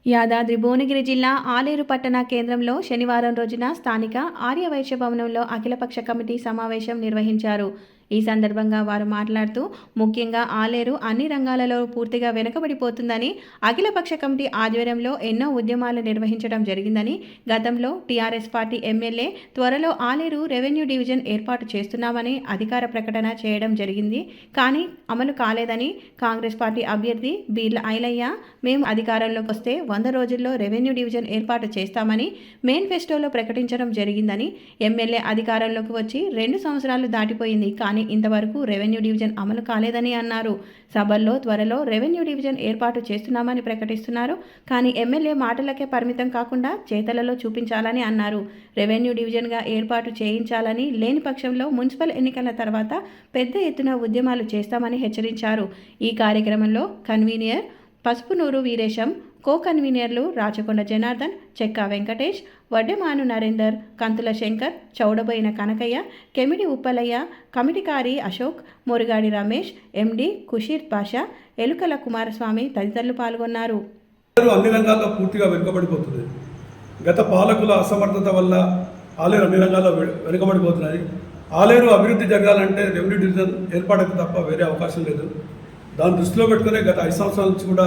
యాదాద్రి భువనగిరి జిల్లా ఆలేరు పట్టణ కేంద్రంలో శనివారం రోజున స్థానిక ఆర్యవైశ్య భవనంలో అఖిలపక్ష కమిటీ సమావేశం నిర్వహించారు. ఈ సందర్భంగా వారు మాట్లాడుతూ ముఖ్యంగా ఆలేరు అన్ని రంగాలలో పూర్తిగా వెనుకబడిపోతుందని, అఖిలపక్ష కమిటీ ఆధ్వర్యంలో ఎన్నో ఉద్యమాలు నిర్వహించడం జరిగిందని, గతంలో టీఆర్ఎస్ పార్టీ ఎమ్మెల్యే త్వరలో ఆలేరు రెవెన్యూ డివిజన్ ఏర్పాటు చేస్తున్నామని అధికార ప్రకటన చేయడం జరిగింది. కానీ అమలు కాలేదని, కాంగ్రెస్ పార్టీ అభ్యర్థి బీర్ల ఐలయ్య మేము అధికారంలోకి వస్తే 100 రోజుల్లో రెవెన్యూ డివిజన్ ఏర్పాటు చేస్తామని మేనిఫెస్టోలో ప్రకటించడం జరిగిందని, ఎమ్మెల్యే అధికారంలోకి వచ్చి 2 సంవత్సరాలు దాటిపోయింది కానీ ఇంతవరకు రెవెన్యూ డివిజన్ అమలు కాలేదని అన్నారు. సభల్లో త్వరలో రెవెన్యూ డివిజన్ ఏర్పాటు చేస్తున్నామని ప్రకటిస్తున్నారు. కానీ ఎమ్మెల్యే మాటలకే పరిమితం కాకుండా చేతలలో చూపించాలని అన్నారు. రెవెన్యూ డివిజన్గా ఏర్పాటు చేయించాలని, లేని పక్షంలో మున్సిపల్ ఎన్నికల తర్వాత పెద్ద ఎత్తున ఉద్యమాలు చేస్తామని హెచ్చరించారు. ఈ కార్యక్రమంలో కన్వీనర్ పసుపునూరు వీరేశం, కో కన్వీనర్లు రాచకొండ జనార్దన్, చెక్కా వెంకటేష్, వడ్డెమాను నరేందర్, కంతుల శంకర్, చౌడబోయిన కనకయ్య, కెమిడి ఉప్పలయ్య, కమిటికారి అశోక్, మురుగాడి రమేష్, ఎండి కుషీర్ పాషా, ఎలుకల కుమారస్వామి తదితరులు పాల్గొన్నారు. అన్ని రంగాల్లో పూర్తిగా వెనుకబడిపోతుంది. గత పాలకుల అసమర్థత వల్ల ఆలేరు అన్ని రంగాల్లో వెనుకబడిపోతున్నది. ఆలేరు అభివృద్ధి జరగాలంటే రెవెన్యూ డివిజన్ ఏర్పాటుకు తప్ప వేరే అవకాశం లేదు. దాన్ని దృష్టిలో పెట్టుకునే గత 5 సంవత్సరాల నుంచి కూడా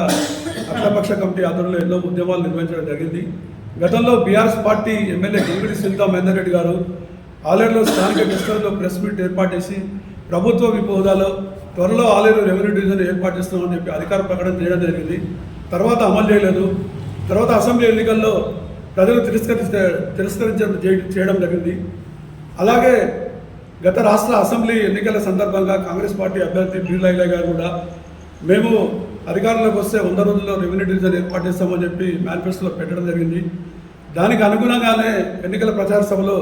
అఖిలపక్ష కమిటీ ఆధ్వర్యంలో ఎన్నో ఉద్యమాలు నిర్వహించడం జరిగింది. గతంలో BRS party MLA Gangidi Sunitha Mahender Reddy garu ఆలేరులో స్థానిక గెస్టులతో ప్రెస్ మీట్ ఏర్పాటు చేసి ప్రభుత్వ విప్ హోదాలో త్వరలో ఆలేరు రెవెన్యూ డివిజన్ ఏర్పాటు చేస్తామని చెప్పి అధికార ప్రకటన చేయడం జరిగింది. తర్వాత అమలు చేయలేదు. తర్వాత అసెంబ్లీ ఎన్నికల్లో ప్రజలు తిరస్కరించడం చేయడం జరిగింది. అలాగే గత రాష్ట్ర అసెంబ్లీ ఎన్నికల సందర్భంగా కాంగ్రెస్ పార్టీ అభ్యర్థి బీర్ల ఐలయ్య గారు కూడా మేము అధికారంలోకి వస్తే 100 రోజుల్లో రెవెన్యూ డివిజన్ ఏర్పాటు చేస్తామని చెప్పి మేనిఫెస్టోలో పెట్టడం జరిగింది. దానికి అనుగుణంగానే ఎన్నికల ప్రచార సభలో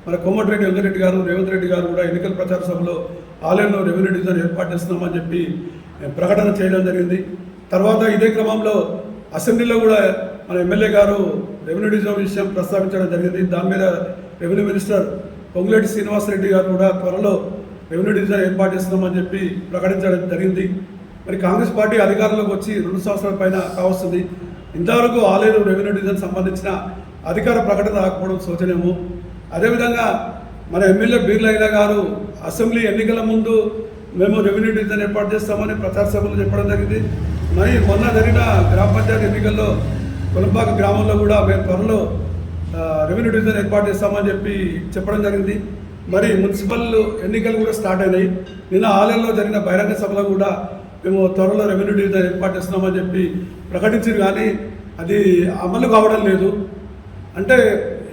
మన కోమటిరెడ్డి వెంకటరెడ్డి గారు, రేవంత్ రెడ్డి గారు కూడా ఎన్నికల ప్రచార సభలో ఆలేరులో రెవెన్యూ డివిజన్ ఏర్పాటు చేస్తున్నామని చెప్పి ప్రకటన చేయడం జరిగింది. తర్వాత ఇదే క్రమంలో అసెంబ్లీలో కూడా మన ఎమ్మెల్యే గారు రెవెన్యూ డివిజన్ విషయం ప్రస్తావించడం జరిగింది. దాని మీద రెవెన్యూ మినిస్టర్ పొంగులేటి శ్రీనివాసరెడ్డి గారు కూడా త్వరలో రెవెన్యూ డివిజన్ ఏర్పాటు చేస్తున్నామని చెప్పి ప్రకటించడం జరిగింది. మరి కాంగ్రెస్ పార్టీ అధికారంలోకి వచ్చి 2 సంవత్సరాల పైన కావస్తుంది. ఇంతవరకు ఆలేరు రెవెన్యూ డివిజన్ సంబంధించిన అధికార ప్రకటన రాకపోవడం శోచనీయము. అదేవిధంగా మన ఎమ్మెల్యే బీర్లయ్య గారు అసెంబ్లీ ఎన్నికల ముందు మేము రెవెన్యూ డివిజన్ ఏర్పాటు చేస్తామని ప్రచార సభలు చెప్పడం జరిగింది. మరి మొన్న జరిగిన గ్రామ పంచాయతీ ఎన్నికల్లో కొలంపాక గ్రామంలో కూడా మేము త్వరలో రెవెన్యూ డివిజన్ ఏర్పాటు చేస్తామని చెప్పడం జరిగింది. మరి మున్సిపల్ ఎన్నికలు కూడా స్టార్ట్ అయినాయి. నిన్న ఆలయంలో జరిగిన బహిరంగ సభలో కూడా మేము త్వరలో రెవెన్యూ డివిజన్ ఏర్పాటు చేస్తున్నామని ప్రకటించారు, కానీ అది అమలు కావడం లేదు. అంటే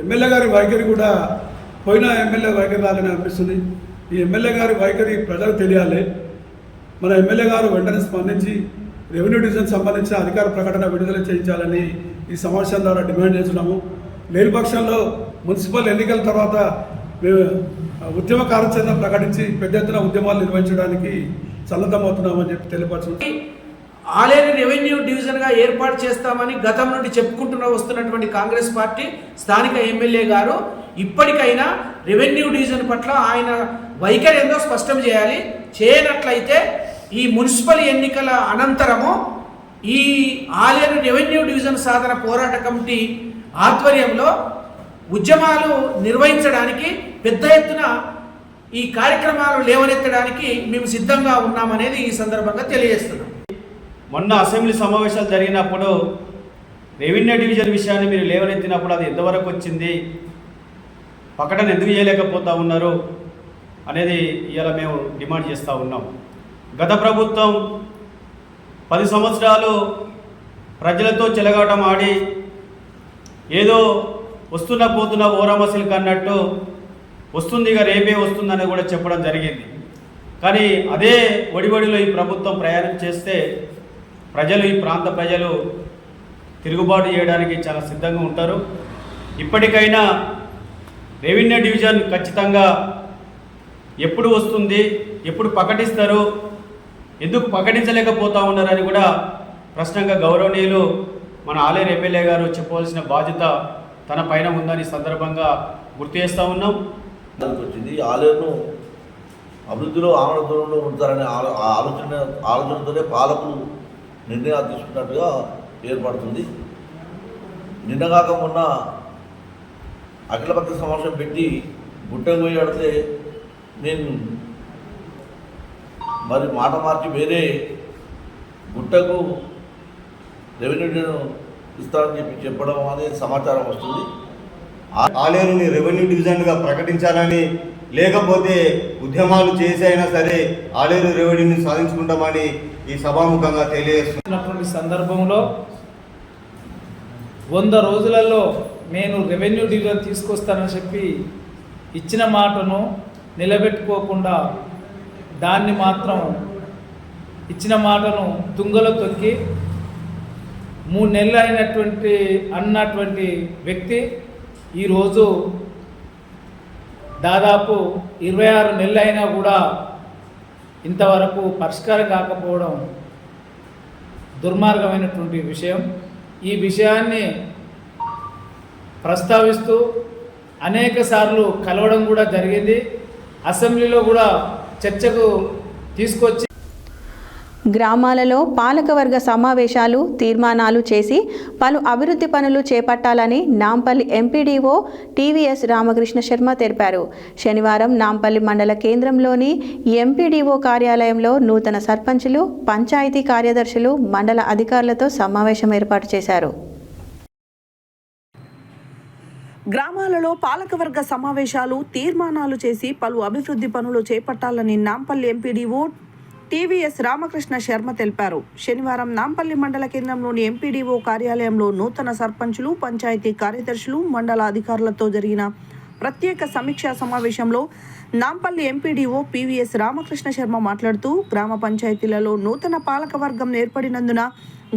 ఎమ్మెల్యే గారి వైఖరి కూడా పోయిన ఎమ్మెల్యే వైఖరి లాగానే అనిపిస్తుంది. ఈ ఎమ్మెల్యే గారి వైఖరి ప్రజలకు తెలియాలి. మన ఎమ్మెల్యే గారు వెంటనే స్పందించి రెవెన్యూ డివిజన్ సంబంధించిన అధికార ప్రకటన విడుదల చేయించాలని ఈ సమావేశం ద్వారా డిమాండ్ చేస్తున్నాము. లేని పక్షంలో మున్సిపల్ ఎన్నికల తర్వాత మేము ఉద్యమ కార్యాచరణ ప్రకటించి పెద్ద ఎత్తున ఉద్యమాలు నిర్వహించడానికి సన్నద్ధమవుతున్నామని తెలియపరచు. ఆలేరు రెవెన్యూ డివిజన్గా ఏర్పాటు చేస్తామని గతం నుండి వస్తున్నటువంటి కాంగ్రెస్ పార్టీ స్థానిక ఎమ్మెల్యే గారు ఇప్పటికైనా రెవెన్యూ డివిజన్ పట్ల ఆయన వైఖరి ఏందో స్పష్టం చేయాలి. చేయనట్లయితే ఈ మున్సిపల్ ఎన్నికల అనంతరము ఈ ఆలేరు రెవెన్యూ డివిజన్ సాధన పోరాట కమిటీ ఆధ్వర్యంలో ఉద్యమాలు నిర్వహించడానికి పెద్ద ఎత్తున ఈ కార్యక్రమాలు లేవనెత్తడానికి మేము సిద్ధంగా ఉన్నామనేది ఈ సందర్భంగా తెలియజేస్తున్నాం. మొన్న అసెంబ్లీ సమావేశాలు జరిగినప్పుడు రెవెన్యూ డివిజన్ విషయాన్ని మీరు లేవనెత్తినప్పుడు అది ఎంతవరకు వచ్చింది, ప్రకటన ఎందుకు చేయలేకపోతూ ఉన్నారు అనేది ఇవాళ మేము డిమాండ్ చేస్తూ ఉన్నాం. గత ప్రభుత్వం 10 సంవత్సరాలు ప్రజలతో చెలగాటం ఆడి ఏదో పోతున్న ఓరామసిల్క్ అన్నట్టు వస్తుంది, ఇక రేపే వస్తుందని కూడా చెప్పడం జరిగింది. కానీ అదే ఒడిలో ఈ ప్రభుత్వం ప్రయాణం చేస్తే ఈ ప్రాంత ప్రజలు తిరుగుబాటు చేయడానికి చాలా సిద్ధంగా ఉంటారు. ఇప్పటికైనా రెవెన్యూ డివిజన్ ఖచ్చితంగా ఎప్పుడు వస్తుంది, ఎప్పుడు ప్రకటిస్తారు, ఎందుకు ప్రకటించలేకపోతూ ఉన్నారని కూడా ప్రశ్నగా గౌరవనీయులు మన ఆలేరు ఎమ్మెల్యే గారు చెప్పవలసిన బాధ్యత తన పైన ఉందని సందర్భంగా గుర్తు చేస్తూ ఉన్నాం. వచ్చింది ఆలేరును అభివృద్ధిలో ఆనందంలో ఉంచాలనే ఆలోచనతోనే పాలకులు నిర్ణయాలు తీసుకున్నట్టుగా ఏర్పడుతుంది. నిన్నగాక మొన్న అఖిలపక్ష సమావేశం పెట్టి గుట్టకు పోయి ఆడితే నేను మరి మాట మార్చి వేరే గుట్టకు రెవెన్యూ ఇస్తానని చెప్పడం అనేది సమాచారం వస్తుంది. ఆలేరుని రెవెన్యూ డివిజన్గా ప్రకటించాలని, లేకపోతే ఉద్యమాలు చేసి అయినా సరే ఆలేరు రెవెన్యూని సాధించుకుంటామని ఈ సభాముఖంగా తెలియజేస్తున్నటువంటి సందర్భంలో 100 రోజులలో నేను రెవెన్యూ డివిజన్ తీసుకొస్తానని చెప్పి ఇచ్చిన మాటను నిలబెట్టుకోకుండా దాన్ని మాత్రం ఇచ్చిన మాటను తుంగలో తొక్కి 3 నెలలు అన్నటువంటి వ్యక్తి ఈరోజు దాదాపు 26 నెలలు అయినా కూడా ఇంతవరకు పరిష్కారం కాకపోవడం దుర్మార్గమైనటువంటి విషయం. ఈ విషయాన్ని ప్రస్తావిస్తూ అనేక సార్లు కలవడం కూడా జరిగింది. అసెంబ్లీలో కూడా చర్చకు తీసుకొచ్చి గ్రామాలలో పాలకవర్గ సమావేశాలు తీర్మానాలు చేసి పలు అభివృద్ధి పనులు చేపట్టాలని నాంపల్లి ఎంపీడీఓ టీవీఎస్ రామకృష్ణ శర్మ తెలిపారు. శనివారం నాంపల్లి మండల కేంద్రంలోని ఎంపీడీఓ కార్యాలయంలో నూతన సర్పంచులు, పంచాయతీ కార్యదర్శులు, మండల అధికారులతో సమావేశం ఏర్పాటు చేశారు. గ్రామాలలో పాలకవర్గ సమావేశాలు తీర్మానాలు చేసి పలు అభివృద్ధి పనులు చేపట్టాలని నాంపల్లి ఎంపీడీఓ టీవీఎస్ రామకృష్ణ శర్మ తెలిపారు. శనివారం నాంపల్లి మండల కేంద్రంలోని ఎంపీడీఓ కార్యాలయంలో నూతన సర్పంచులు, పంచాయతీ కార్యదర్శులు, మండల అధికారులతో జరిగిన ప్రత్యేక సమీక్షా సమావేశంలో నాంపల్లి ఎంపీడీఓ పీవీఎస్ రామకృష్ణ శర్మ మాట్లాడుతూ గ్రామ పంచాయతీలలో నూతన పాలకవర్గం ఏర్పడినందున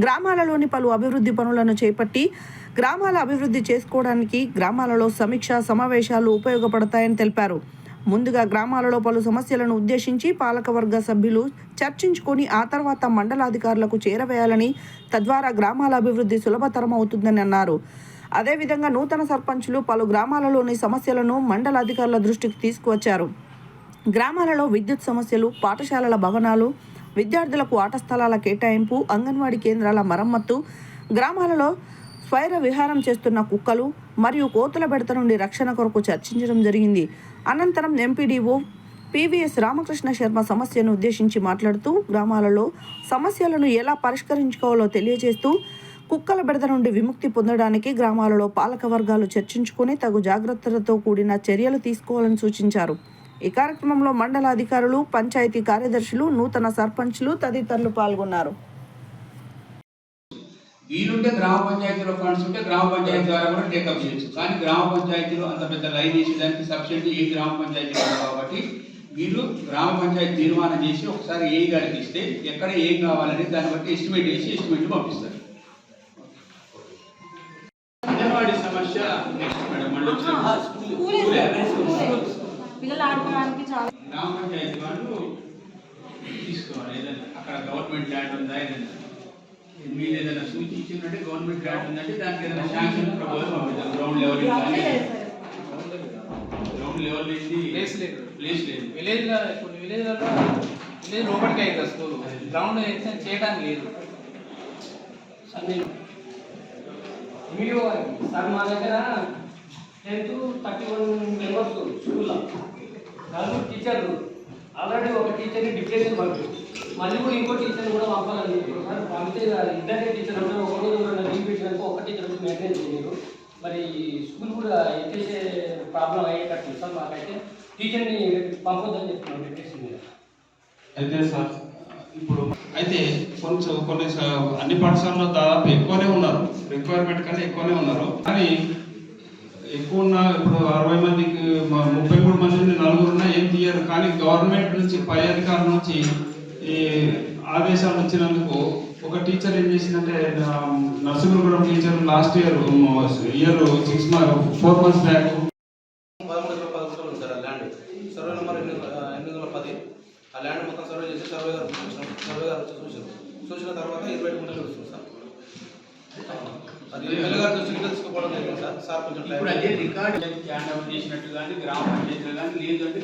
గ్రామాలలోని పలు అభివృద్ధి పనులను చేపట్టి గ్రామాల అభివృద్ధి చేసుకోవడానికి గ్రామాలలో సమీక్షా సమావేశాలు ఉపయోగపడతాయని తెలిపారు. ముందుగా గ్రామాలలో పలు సమస్యలను ఉద్దేశించి పాలకవర్గ సభ్యులు చర్చించుకొని ఆ తర్వాత మండలాధికారులకు చేరవేయాలని, తద్వారా గ్రామాల అభివృద్ధి సులభతరం అవుతుందని అన్నారు. అదేవిధంగా నూతన సర్పంచులు పలు గ్రామాలలోని సమస్యలను మండల అధికారుల దృష్టికి తీసుకువచ్చారు. గ్రామాలలో విద్యుత్ సమస్యలు, పాఠశాలల భవనాలు, విద్యార్థులకు ఆట స్థలాల కేటాయింపు, అంగన్వాడీ కేంద్రాల మరమ్మత్తు, గ్రామాలలో స్వైర విహారం చేస్తున్న కుక్కలు మరియు కోతుల బెడత నుండి రక్షణ కొరకు చర్చించడం జరిగింది. అనంతరం ఎంపీడీఓ పివిఎస్ రామకృష్ణ శర్మ సమస్యను ఉద్దేశించి మాట్లాడుతూ గ్రామాలలో సమస్యలను ఎలా పరిష్కరించుకోవాలో తెలియజేస్తూ కుక్కల బెడద నుండి విముక్తి పొందడానికి గ్రామాలలో పాలక వర్గాలు చర్చించుకుని తగు జాగ్రత్తలతో కూడిన చర్యలు తీసుకోవాలని సూచించారు. ఈ కార్యక్రమంలో మండల అధికారులు, పంచాయతీ కార్యదర్శులు, నూతన సర్పంచ్లు తదితరులు పాల్గొన్నారు. వీలుంటే గ్రామ పంచాయతీలో ఫండ్స్ ఉంటే గ్రామ పంచాయతీ ద్వారా కూడా టేకప్ చేయొచ్చు. కానీ గ్రామ పంచాయతీలో అంత పెద్ద లైన్ వేసేదానికి సబ్సిడీ ఏ గ్రామ పంచాయతీ కాబట్టి వీళ్ళు గ్రామ పంచాయతీ తీర్మానం చేసి ఒకసారి ఏ గారికి ఇస్తే ఎక్కడ ఏం కావాలని దాన్ని బట్టి ఎస్టిమేట్ వేసి ఎస్టిమేట్ పంపిస్తారు. అంగన్వాడీ సమస్య నెక్స్ట్ మేడం మళ్ళీ గ్రామ పంచాయతీ వాళ్ళు తీసుకోవాలి. ఏదైనా అక్కడ గవర్నమెంట్ ల్యాండ్ ఉందా, ఏదైనా మీరు ఏదైనా సూచించినట్టే గవర్నమెంట్ ల్యాండ్ ఉందంటే దానికి ఏదైనా శాంక్షన్ ప్రపోజల్ పంపిస్తారు. గ్రౌండ్ లెవెల్ ప్లేస్ లేదు. విలేజ్లో కొన్ని విలేజ్లలో లోపలికి అవుతుంది స్కూల్, గ్రౌండ్ ఎక్స్టెండ్ చేయడానికి లేదు. వీడియో సార్ మా దగ్గర 31 మెంబర్స్ స్కూల్లో 4 టీచర్లు ఆల్రెడీ ఒక టీచర్ని డిప్రెషన్ పంపారు. మళ్ళీ కూడా ఇంకో టీచర్ని కూడా పంపాలని సార్ పంపితే ఇద్దరే టీచర్ ఉన్నారు. ఒక రోజు లీవ్ పెట్టినాక ఒక టీచర్ మెయింటైన్ చేయలేదు. మరి స్కూల్ కూడా ఎక్కేసే ప్రాబ్లం అయ్యేటట్టు సార్ మాకైతే టీచర్ని పంపొద్దని చెప్తున్నాం డిప్రెషన్ మీద. అయితే సార్ ఇప్పుడు అయితే కొన్ని అన్ని పాఠశాలలో దాదాపు ఎక్కువనే ఉన్నారు, రిక్వైర్మెంట్ కన్నా ఎక్కువనే ఉన్నారు. కానీ ఎక్కువ ఉన్న ఇప్పుడు 60 మందికి 33 మంది నుండి 4 ఉన్నా ఏం తీయరు. కానీ గవర్నమెంట్ నుంచి పై అధికారుల నుంచి ఈ ఆదేశాలు వచ్చినందుకు ఒక టీచర్ ఏం చేసిందంటే Narsingulagudem teacher last year 4 months back 11 ఉంది సార్. ఆ ల్యాండ్ సర్వే నెంబర్ 810 ఆ ల్యాండ్ మొత్తం సర్వే చేసి సర్వే గారు చూసిన తర్వాత 20 గుంటలు వస్తుంది సార్. అది వెలుగారు తీసుకుపోవడం జరిగింది సార్. సార్ కొంచెం ఇప్పుడు అదే రికార్డ్ హ్యాండ్ ఓవర్ చేసినట్టు కానీ గ్రామ పంచాయతీలో కానీ లేదు అంటే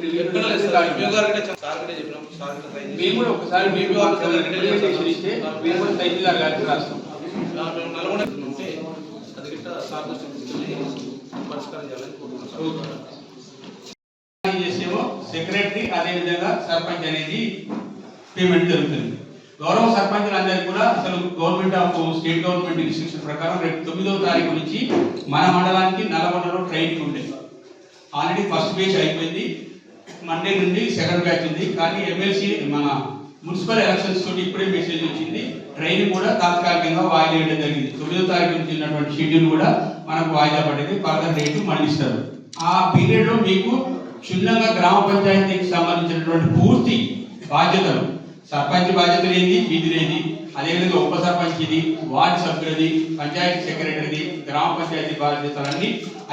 మేము కూడా ఒకసారి ఇస్తే మేము కూడా తహసీల్దార్ గారికి రాస్తాం. అది గిట్ట సార్ పరిష్కారం చేసేమో సెక్రటరీ అదేవిధంగా సర్పంచ్ అనేది పేమెంట్ జరుగుతుంది. గౌరవ సర్పంచులందరికీ కూడా అసలు government of state government instruction ప్రకారం రేపు 9వ తారీఖు నుంచి మన మండలానికి నల్గొండలో ట్రైనింగ్ ఉండేది. ఆల్రెడీ ఫస్ట్ బ్యాచ్ అయిపోయింది. మండే నుండి సెకండ్ బ్యాచ్ ఉంది. కానీ ఎమ్మెల్సీ మన మున్సిపల్ ఎలక్షన్స్ తోటి ఇప్పుడే మెసేజ్ వచ్చింది. ట్రైనింగ్ కూడా తాత్కాలికంగా వాయిదా వేయడం జరిగింది. 9వ తారీఖు నుంచి ఉన్నటువంటి షెడ్యూల్ కూడా మనకు వాయిదా పడేది. ఫర్దర్ డేట్ మళ్ళీ ఇస్తారు. ఆ పీరియడ్లో మీకు క్షుణ్ణంగా గ్రామ పంచాయతీకి సంబంధించినటువంటి పూర్తి బాధ్యతలు, సర్పంచ్ బాధ్యతలు ఏంది, వీధులేది, అదేవిధంగా ఉప సర్పంచ్ ఇది, వార్డు సభ్యులది, పంచాయతీ సెక్రటరీది, గ్రామ పంచాయతీ బాధ్యతలన్నీ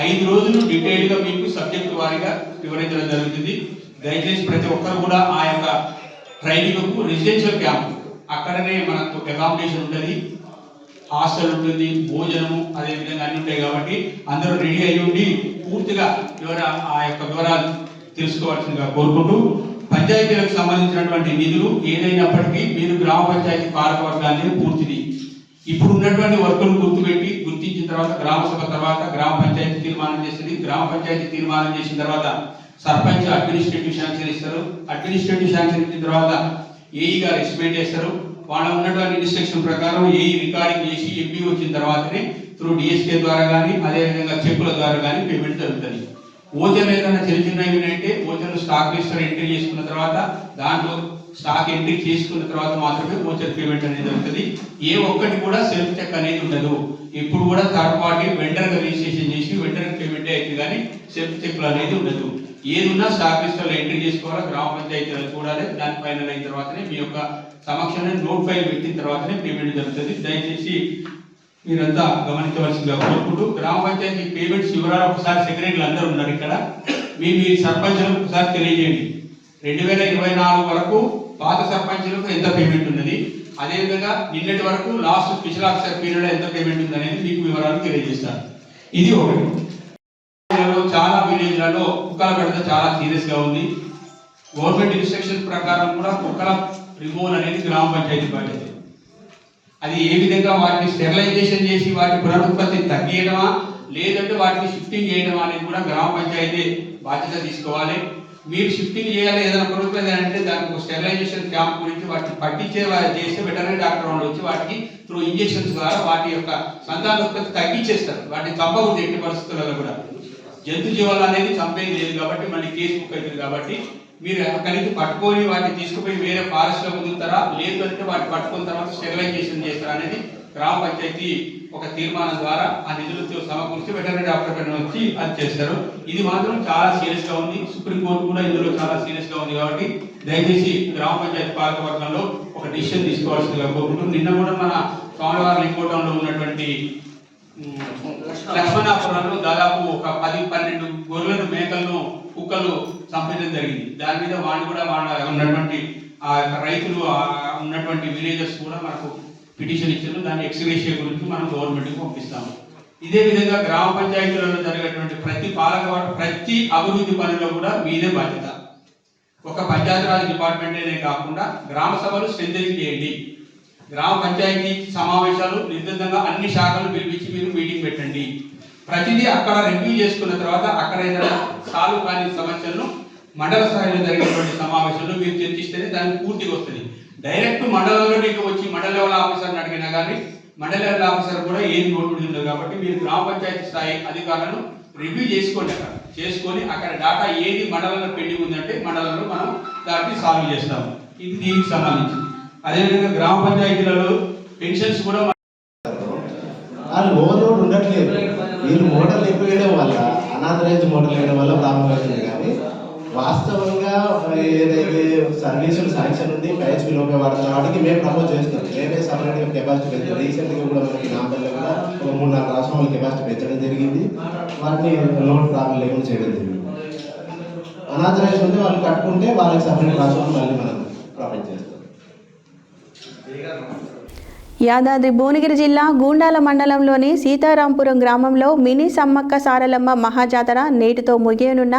5 రోజులు డీటెయిల్గా మీకు సబ్జెక్టు వారీగా వివరించడం జరుగుతుంది. దయచేసి ప్రతి ఒక్కరు కూడా ఆ యొక్క ట్రైనింగ్కు రెసిడెన్షియల్ క్యాంప్ అక్కడనే మనకు అకామిడేషన్ ఉంటుంది, హాస్టల్ ఉంటుంది, భోజనము అదేవిధంగా అన్ని ఉంటాయి. కాబట్టి అందరూ రెడీ అయ్యి ఉండి పూర్తిగా ఆ యొక్క వివరాలు తెలుసుకోవాల్సిందిగా కోరుకుంటూ, పంచాయతీలకు సంబంధించినటువంటి నిధులు ఏదైనప్పటికీ మీరు గ్రామ పంచాయతీ పాలకవర్గాన్ని పూర్తిది ఇప్పుడు ఉన్నటువంటి వర్కులు గుర్తించిన తర్వాత గ్రామ సభ తర్వాత గ్రామ పంచాయతీ తీర్మానం చేస్తుంది. గ్రామ పంచాయతీ తీర్మానం చేసిన తర్వాత సర్పంచ్ అడ్మినిస్ట్రేటివ్ శాంక్షన్ ఇస్తారు. అడ్మినిస్ట్రేటివ్ శాంక్షన్ ఇచ్చిన తర్వాత ఏఈ గారు ఎస్టిమేట్ చేస్తారు. వాళ్ళ ఉన్నటువంటి ఇన్స్ట్రక్షన్ ప్రకారం ఏఈ రికార్డింగ్ చేసి ఎంపీ వచ్చిన తర్వాతనే త్రూ డిఎస్కే ద్వారా కానీ అదేవిధంగా చెక్కుల ద్వారా కానీ పేమెంట్ జరుగుతుంది. ఓచర్లు ఏదైనా చిన్నవి అంటే ఓచర్లు స్టాక్ లిస్టర్ ఎంట్రీ చేసుకున్న తర్వాత దాంట్లో స్టాక్ ఎంట్రీ చేసుకున్న తర్వాత మాత్రమే ఓచర్ పేమెంట్ అనేది జరుగుతుంది. ఏ ఒక్కటి కూడా సెల్ఫ్ చెక్ అనేది ఉండదు. ఇప్పుడు కూడా థర్డ్ పార్టీ వెండర్గా రిజిస్ట్రేషన్ చేసి వెండర్ పేమెంట్ అయితే కానీ సెల్ఫ్ చెక్లు అనేది ఉండదు. ఏది ఉన్నా స్టాక్ లిస్టర్లో ఎంట్రీ చేసుకోవాలి, గ్రామ పంచాయతీలు చూడాలి. దాని ఫైనల్ అయిన తర్వాతనే మీ యొక్క సమక్షంలో నోట్ ఫైల్ పెట్టిన తర్వాతనే పేమెంట్ జరుగుతుంది. దయచేసి మీరంతా గమనించవలసిందిగా కోరుకుంటూ, గ్రామ పంచాయతీ పేమెంట్స్ వివరాలు ఒకసారి సెక్రటరీలు అందరూ ఉన్నారు ఇక్కడ, మీ సర్పంచులకు ఒకసారి తెలియజేయండి. 2024 వరకు పాత సర్పంచులకు ఎంత పేమెంట్ ఉన్నది, అదేవిధంగా నిన్నటి వరకు లాస్ట్ స్పెషల్ ఆఫీసర్ పీరియడ్ ఎంత పేమెంట్ ఉంది అనేది మీకు వివరాలు తెలియజేస్తారు. ఇది ఒకటి. చాలా విలేజ్లలో కుక్కల బెడద చాలా సీరియస్ గా ఉంది. గవర్నమెంట్ ఇన్స్ట్రక్షన్ ప్రకారం కూడా కుక్కల రిమూవల్ అనేది గ్రామ పంచాయతీ బాధ్యత. అది ఏ విధంగా వాటిని స్టెరిలైజేషన్ చేసి వాటి పునరుత్పత్తి తగ్గియడమా లేదంటే వాటిని షిఫ్టింగ్ చేయడం అనేది కూడా గ్రామ పంచాయతీ బాధ్యత తీసుకోవాలి. మీరు షిఫ్టింగ్ చేయాలి ఏదైనా పునరుత్పత్తి అంటే దానికి స్టెరిలైజేషన్ క్యాంప్ గురించి వాటిని పట్టించే చేస్తే వెటర్నరీ డాక్టర్ వాళ్ళు వచ్చి వాటికి త్రూ ఇంజెక్షన్స్ ద్వారా వాటి యొక్క సంతానోత్పత్తి తగ్గించేస్తారు. వాటిని చంపకూడదు ఎట్టి పరిస్థితులలో కూడా. జంతు జీవాలు అనేది చంపేది లేదు కాబట్టి మళ్ళీ కేసు బుక్ అవుతుంది. కాబట్టి మీరు అక్కడి నుంచి పట్టుకొని వాటిని తీసుకుపోయి వేరే ఫారెస్ట్లో వదులుతారా లేదు అంటే వాటిని పట్టుకున్న తర్వాత స్టెరిలైజేషన్ చేస్తారా అనేది గ్రామ పంచాయతీ ఒక తీర్మానం ద్వారా ఆ నిధులతో సమకూర్చి వెటర్నరీ డాక్టర్ పైన వచ్చి అది చేస్తారు. ఇది మాత్రం చాలా సీరియస్ గా ఉంది. సుప్రీంకోర్టు కూడా ఇందులో చాలా సీరియస్ గా ఉంది. కాబట్టి దయచేసి గ్రామ పంచాయతీ పాలకవర్గంలో ఒక డిసిషన్ తీసుకోవాల్సిందిగా కోరుకుంటున్నాం. నిన్న కూడా మన సోమవారం ఇంకోటంలో ఉన్నటువంటి లక్ష్మణాపురంలో దాదాపు ఒక 10-12 గొర్రెలను మేకలను కుక్కలు చంపడం జరిగింది. దాని మీద వాళ్ళు కూడా వాళ్ళ ఉన్నటువంటి ఆ రైతులు ఉన్నటువంటి విలేజెస్ కూడా మనకు పిటిషన్ ఇచ్చారు. దాని ఎక్స్గ్రేషియా గురించి మనం గవర్నమెంట్కి పంపిస్తాము. ఇదే విధంగా గ్రామ పంచాయతీలలో జరిగేటువంటి ప్రతి అభివృద్ధి పనుల్లో కూడా మీదే బాధ్యత. ఒక పంచాయతీరాజ్ డిపార్ట్మెంటేనే కాకుండా గ్రామ సభలు స్ట్రెంథెనింగ్ చేయండి. గ్రామ పంచాయతీ సమావేశాలు నిర్దిష్టంగా అన్ని శాఖలు పిలిపించి మీరు మీటింగ్ పెట్టండి. ప్రతిదీ అక్కడ రివ్యూ చేసుకున్న తర్వాత అక్కడ ఏదైనా సాల్వ్ కాని సమస్యలను మండల స్థాయిలో జరిగినటువంటి సమావేశంలో మీరు చర్చిస్తేనే దానికి పూర్తిగా వస్తుంది. డైరెక్ట్ మండలంలోకి వచ్చి మండల లెవెల్ ఆఫీసర్ని అడిగినా కానీ మండల లెవెల్ ఆఫీసర్ కూడా ఏది నోటు ఉండదు. కాబట్టి మీరు గ్రామ పంచాయతీ స్థాయి అధికారులను రివ్యూ చేసుకోండి. అక్కడ చేసుకొని అక్కడ డాటా ఏది మండలంలో పెండింగ్ ఉందంటే మండలంలో మనం దాన్ని సాల్వ్ చేస్తాము. ఇది దీనికి సంబంధించి. అదేవిధంగా గ్రామ పంచాయతీలలో పెన్షన్స్ కూడా వాళ్ళు ఓవర్లోడ్ ఉండట్లేదు. వీళ్ళు మోటార్లు ఎక్కువ వేయడం వల్ల అనాథరైజ్ మోటార్లు వేయడం వల్ల ప్రాబ్లం అవుతుంది. కానీ వాస్తవంగా ఏదైతే సర్వీసులు శాంక్షన్ ఉంది పైఎస్పీలో ఉపయోగపడుతున్న వాటికి మేము ప్రమోట్ చేస్తున్నాం. మేమే సపరేట్గా కెపాసిటీ పెంచాం. రీసెంట్గా కూడా మనకి నాంపల్లిలో కూడా ఒక 3-4 రాష్ట్రాల కెపాసిటీ పెంచడం జరిగింది. వాటిని లోడ్ ప్రాబ్లం లేకుండా చేయడం జరిగింది. అనాథరైజ్ ఉంటే వాళ్ళు కట్టుకుంటే వాళ్ళకి సపరేట్ రాష్ట్రాలు మళ్ళీ మనం ప్రొవైడ్ చేస్తాం. యాదాద్రి భువనగిరి జిల్లా గూండాల మండలంలోని సీతారాంపురం గ్రామంలో మినీ సమ్మక్క సారలమ్మ మహాజాతర నేటితో ముగియనున్న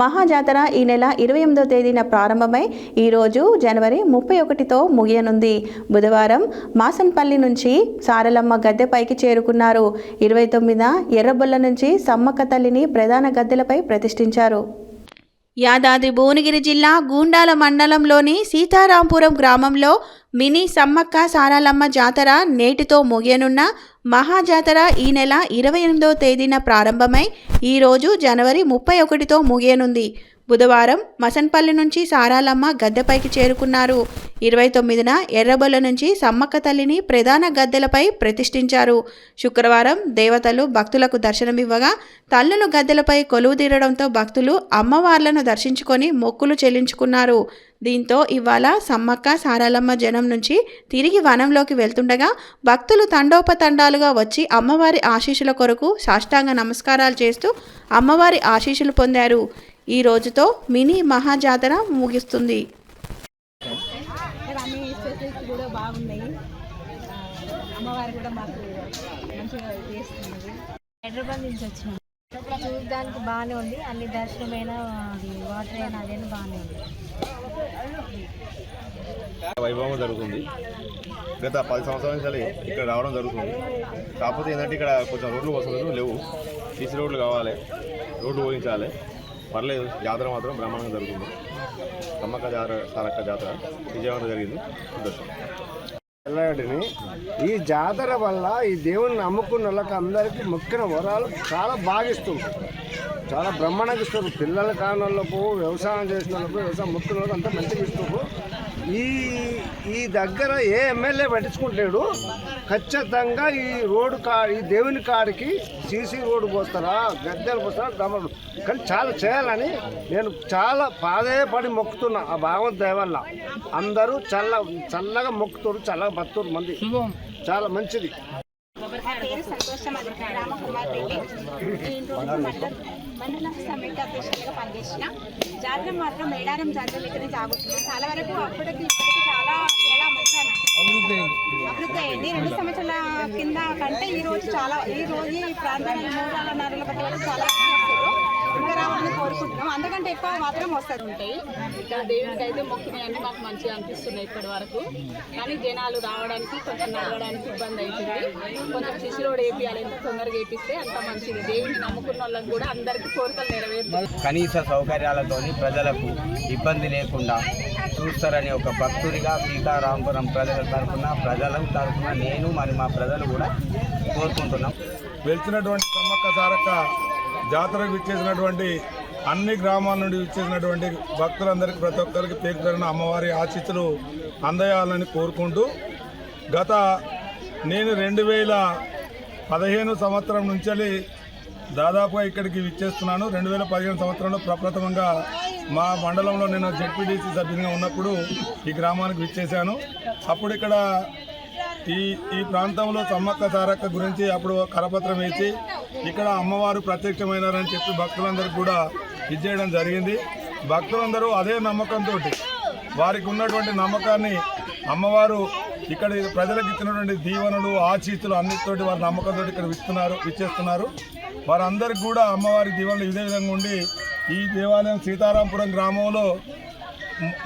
మహాజాతర ఈ నెల 28వ తేదీన ప్రారంభమై ఈరోజు జనవరి 31తో ముగియనుంది. బుధవారం మాసంపల్లి నుంచి సారలమ్మ గద్దెపైకి చేరుకున్నారు. 29న ఎర్రబొల్ల నుంచి సమ్మక్క తల్లిని ప్రధాన గద్దెలపై ప్రతిష్ఠించారు. యాదాద్రి భువనగిరి జిల్లా గూండాల మండలంలోని సీతారాంపురం గ్రామంలో మినీ సమ్మక్క సారలమ్మ జాతర నేటితో ముగియనున్న మహాజాతర ఈ నెల 28వ తేదీన ప్రారంభమై ఈరోజు జనవరి 31తో ముగియనుంది. బుధవారం మసన్పల్లి నుంచి సారాలమ్మ గద్దెపైకి చేరుకున్నారు. 29న ఎర్రబొల్ల నుంచి సమ్మక్క తల్లిని ప్రధాన గద్దెలపై ప్రతిష్ఠించారు. శుక్రవారం దేవతలు భక్తులకు దర్శనమివ్వగా తల్లులు గద్దెలపై కొలువుదీరడంతో భక్తులు అమ్మవార్లను దర్శించుకొని మొక్కులు చెల్లించుకున్నారు. దీంతో ఇవాళ సమ్మక్క సారాలమ్మ జనం నుంచి తిరిగి వనంలోకి వెళ్తుండగా భక్తులు తండోపతండాలుగా వచ్చి అమ్మవారి ఆశీస్సుల కొరకు సాష్టాంగ నమస్కారాలు చేస్తూ అమ్మవారి ఆశీస్సులు పొందారు. ఈ రోజుతో మినీ మహాజాతర ముగిస్తుంది. కూడా బాగున్నాయి. అమ్మవారు కూడా మాకు మంచిగా చేస్తున్నది. హైదరాబాద్ నుంచి వచ్చినాం. చూడడానికి బాగానే ఉంది. అన్ని దర్శనమైన వాటర్ అయినా అదేనా బాగానే ఉంది. వైభవం జరుగుతుంది. గత 10 సంవత్సరాల నుంచి ఇక్కడ రావడం జరుగుతుంది. కాకపోతే ఏంటంటే ఇక్కడ కొంచెం రోడ్లు వసతులు లేవు. సీసీ రోడ్లు కావాలి, రోడ్లు పోయించాలి. పర్లేదు, జాతర మాత్రం బ్రహ్మాండంగా జరుగుతుంది. సమ్మక్క జాతర సారక్క జాతర విజయవంతం జరిగింది. సంతోషం. ఈ జాతర వల్ల ఈ దేవుని నమ్ముకున్న వాళ్ళకి అందరికీ మొక్కిన వరాలు చాలా బాగిస్తుంది. చాలా బ్రహ్మాండంగా ఇస్తారు. పిల్లల కారణాలకు వ్యవసాయం చేసిన వాళ్ళకు వ్యవసాయం మొక్కిన వాళ్ళకి అంతా మంచిగా ఇస్తారు. ఈ దగ్గర ఏ ఎమ్మెల్యే పట్టించుకుంటాడు. ఖచ్చితంగా ఈ రోడ్డు ఈ దేవుని కాడికి సీసీ రోడ్డు పోస్తారా, గద్దెలు పోస్తారా, గమలు కానీ చాలా చేయాలని నేను చాలా పడి మొక్కుతున్నా. ఆ భాగవత దయ వల్ల అందరూ చల్లగా మొక్కుతారు, చల్లగా బతురు మంది. చాలా మంచిది. మండలం సమితి అధ్యక్షులుగా పనిచేసిన జాతర మాత్రం మేడారం జాతర ఇక్కడ సాగుతుంది. చాలా వరకు అప్పటికి ఇప్పటికి చాలా తేడా మంచిగా అభివృద్ధి అయింది. 2 సంవత్సరాల కింద కంటే ఈ రోజు ఈ ప్రాంతానికి 3 నాలుగు బట్టి చాలా వస్తారు. ఇంకా రావాలని కోరుకుంటున్నాం. అందుకంటే ఎక్కువ మాత్రం వస్తారు ఉంటాయి. ఇక్కడ దేవుడికి అయితే మొక్కినాయి అన్ని మాకు మంచిగా అనిపిస్తున్నాయి ఇప్పటి వరకు. కానీ జనాలు రావడానికి కొంచెం నడవడానికి ఇబ్బంది అవుతుంది. కొంచెం సిసి రోడ్ వేపియాలి, ఎంత తొందరగా వేపిస్తే అంత మంచిది. దేవుడిని నమ్ముకున్న వాళ్ళకి కూడా అందరికీ కోరికలు నెరవేరుతాయి. కనీస సౌకర్యాలతో ప్రజలకు ఇబ్బంది లేకుండా చూస్తారని ఒక భక్తుడిగా సీతారాంపురం ప్రజల తరఫున నేను మరి మా ప్రజలు కూడా కోరుకుంటున్నాం. వెళ్తున్నటువంటి సమ్మక్క సారక్క జాతరకు విచ్చేసినటువంటి అన్ని గ్రామాల నుండి విచ్చేసినటువంటి భక్తులందరికీ ప్రతి ఒక్కరికి పేరున అమ్మవారి ఆశీస్సులు అందజేయాలని కోరుకుంటూ నేను 2015 సంవత్సరం నుంచి దాదాపుగా ఇక్కడికి విచ్చేస్తున్నాను. 2015 సంవత్సరంలో ప్రప్రథమంగా మా మండలంలో నేను జెడ్పీటీసీ సభ్యునిగా ఉన్నప్పుడు ఈ గ్రామానికి విచ్చేశాను. అప్పుడు ఇక్కడ ఈ ప్రాంతంలో సమ్మక్క సారక్క గురించి అప్పుడు కరపత్రం వేసి ఇక్కడ అమ్మవారు ప్రత్యక్షమైనారని చెప్పి భక్తులందరికీ కూడా ఇచ్చేయడం జరిగింది. భక్తులందరూ అదే నమ్మకంతో వారికి ఉన్నటువంటి నమ్మకాన్ని అమ్మవారు ఇక్కడ ప్రజలకు ఇచ్చినటువంటి దీవెనలు ఆశీస్సులు అన్నిటితోటి వారి నమ్మకంతో ఇక్కడ విచ్చేస్తున్నారు. వారందరికీ కూడా అమ్మవారి దీవెనలు ఇదే విధంగా ఉండి ఈ దేవాలయం సీతారాంపురం గ్రామంలో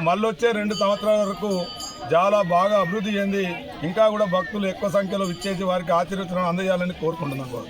మళ్ళొచ్చే 2 సంవత్సరాల వరకు చాలా బాగా అభివృద్ధి చెంది ఇంకా కూడా భక్తులు ఎక్కువ సంఖ్యలో విచ్చేసి వారికి ఆశీర్వచనం అందజేయాలని కోరుకుంటున్నాను.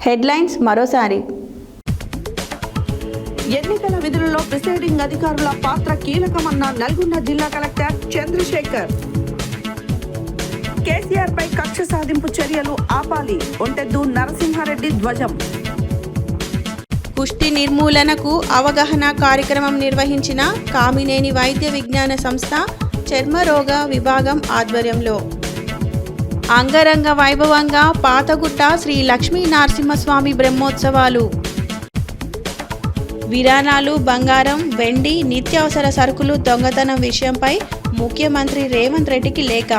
హెడ్లైన్స్ మరోసారి. ఎన్నికల విధులలో ప్రిసైడింగ్ అధికారుల పాత్ర కీలకమన్న నల్గొండ జిల్లా కలెక్టర్ చంద్రశేఖర్. కేసీఆర్ పై కక్ష సాధింపు చర్యలు ఆపాలి, ఒంటెద్దు నరసింహారెడ్డి ధ్వజం. కుష్టి నిర్మూలనకు అవగాహన కార్యక్రమం నిర్వహించిన కామినేని వైద్య విజ్ఞాన సంస్థ చర్మరోగ విభాగం ఆధ్వర్యంలో. అంగరంగ వైభవంగా పాతగుట్ట శ్రీ లక్ష్మీ నరసింహస్వామి బ్రహ్మోత్సవాలు. విరాణాలు, బంగారం, వెండి, నిత్యావసర సరుకులు దొంగతనం విషయంపై ముఖ్యమంత్రి రేవంత్ రెడ్డికి లేఖ.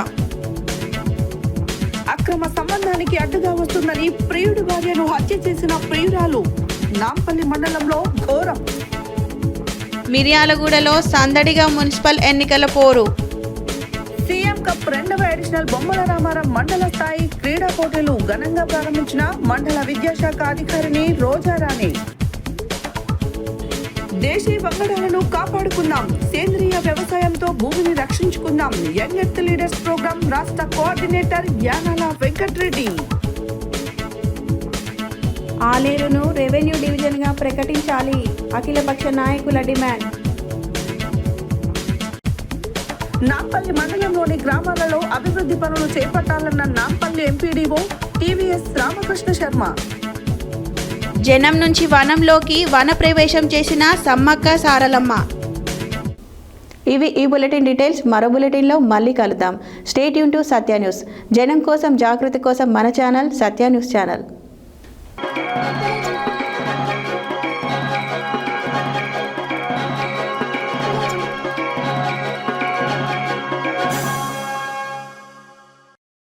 అక్రమ సంబంధానికి అడ్డుగా వస్తుందని ప్రియుడి భార్యను హత్య చేసిన ప్రియురాలు. నాంపల్లి మండలంలో ఘోరం. మిర్యాలగూడలో సందడిగా మున్సిపల్ ఎన్నికల పోరు. సీఎం కప్ 2వ ఎడిషనల్ బొమ్మల రామారం మండల స్థాయి క్రీడా పోటీలు ఘనంగా ప్రారంభించిన మండల విద్యాశాఖ అధికారిని రోజారాణి. దేశీయ వంగడాలను కాపాడుకుందాం, సేంద్రియ వ్యవసాయంతో భూమిని రక్షించుకుందాం. యంగ్ ఎర్త్ లీడర్స్ ప్రోగ్రాం రాష్ట్ర కోఆర్డినేటర్ యానాల వెంకట్రెడ్డి. ఆలేరును రెవెన్యూ డివిజన్గా ప్రకటించాలి, అఖిలపక్ష నాయకుల డిమాండ్. నాంపల్లి మండలంలోని గ్రామాలలో అభివృద్ధి పనులు చేపట్టాలన్న నాంపల్లి ఎంపీడీఓ టీవీఎస్ రామకృష్ణ శర్మ. జనం నుంచి వనంలోకి వన ప్రవేశం చేసిన సమ్మక్క సారలమ్మ. ఇవి ఈ బులెటిన్ డీటెయిల్స్. మరో బులెటిన్లో మళ్ళీ కలుద్దాం. Stay tune to Satya news. జనం కోసం, జాగృతి కోసం మన ఛానల్ సత్య న్యూస్ ఛానల్.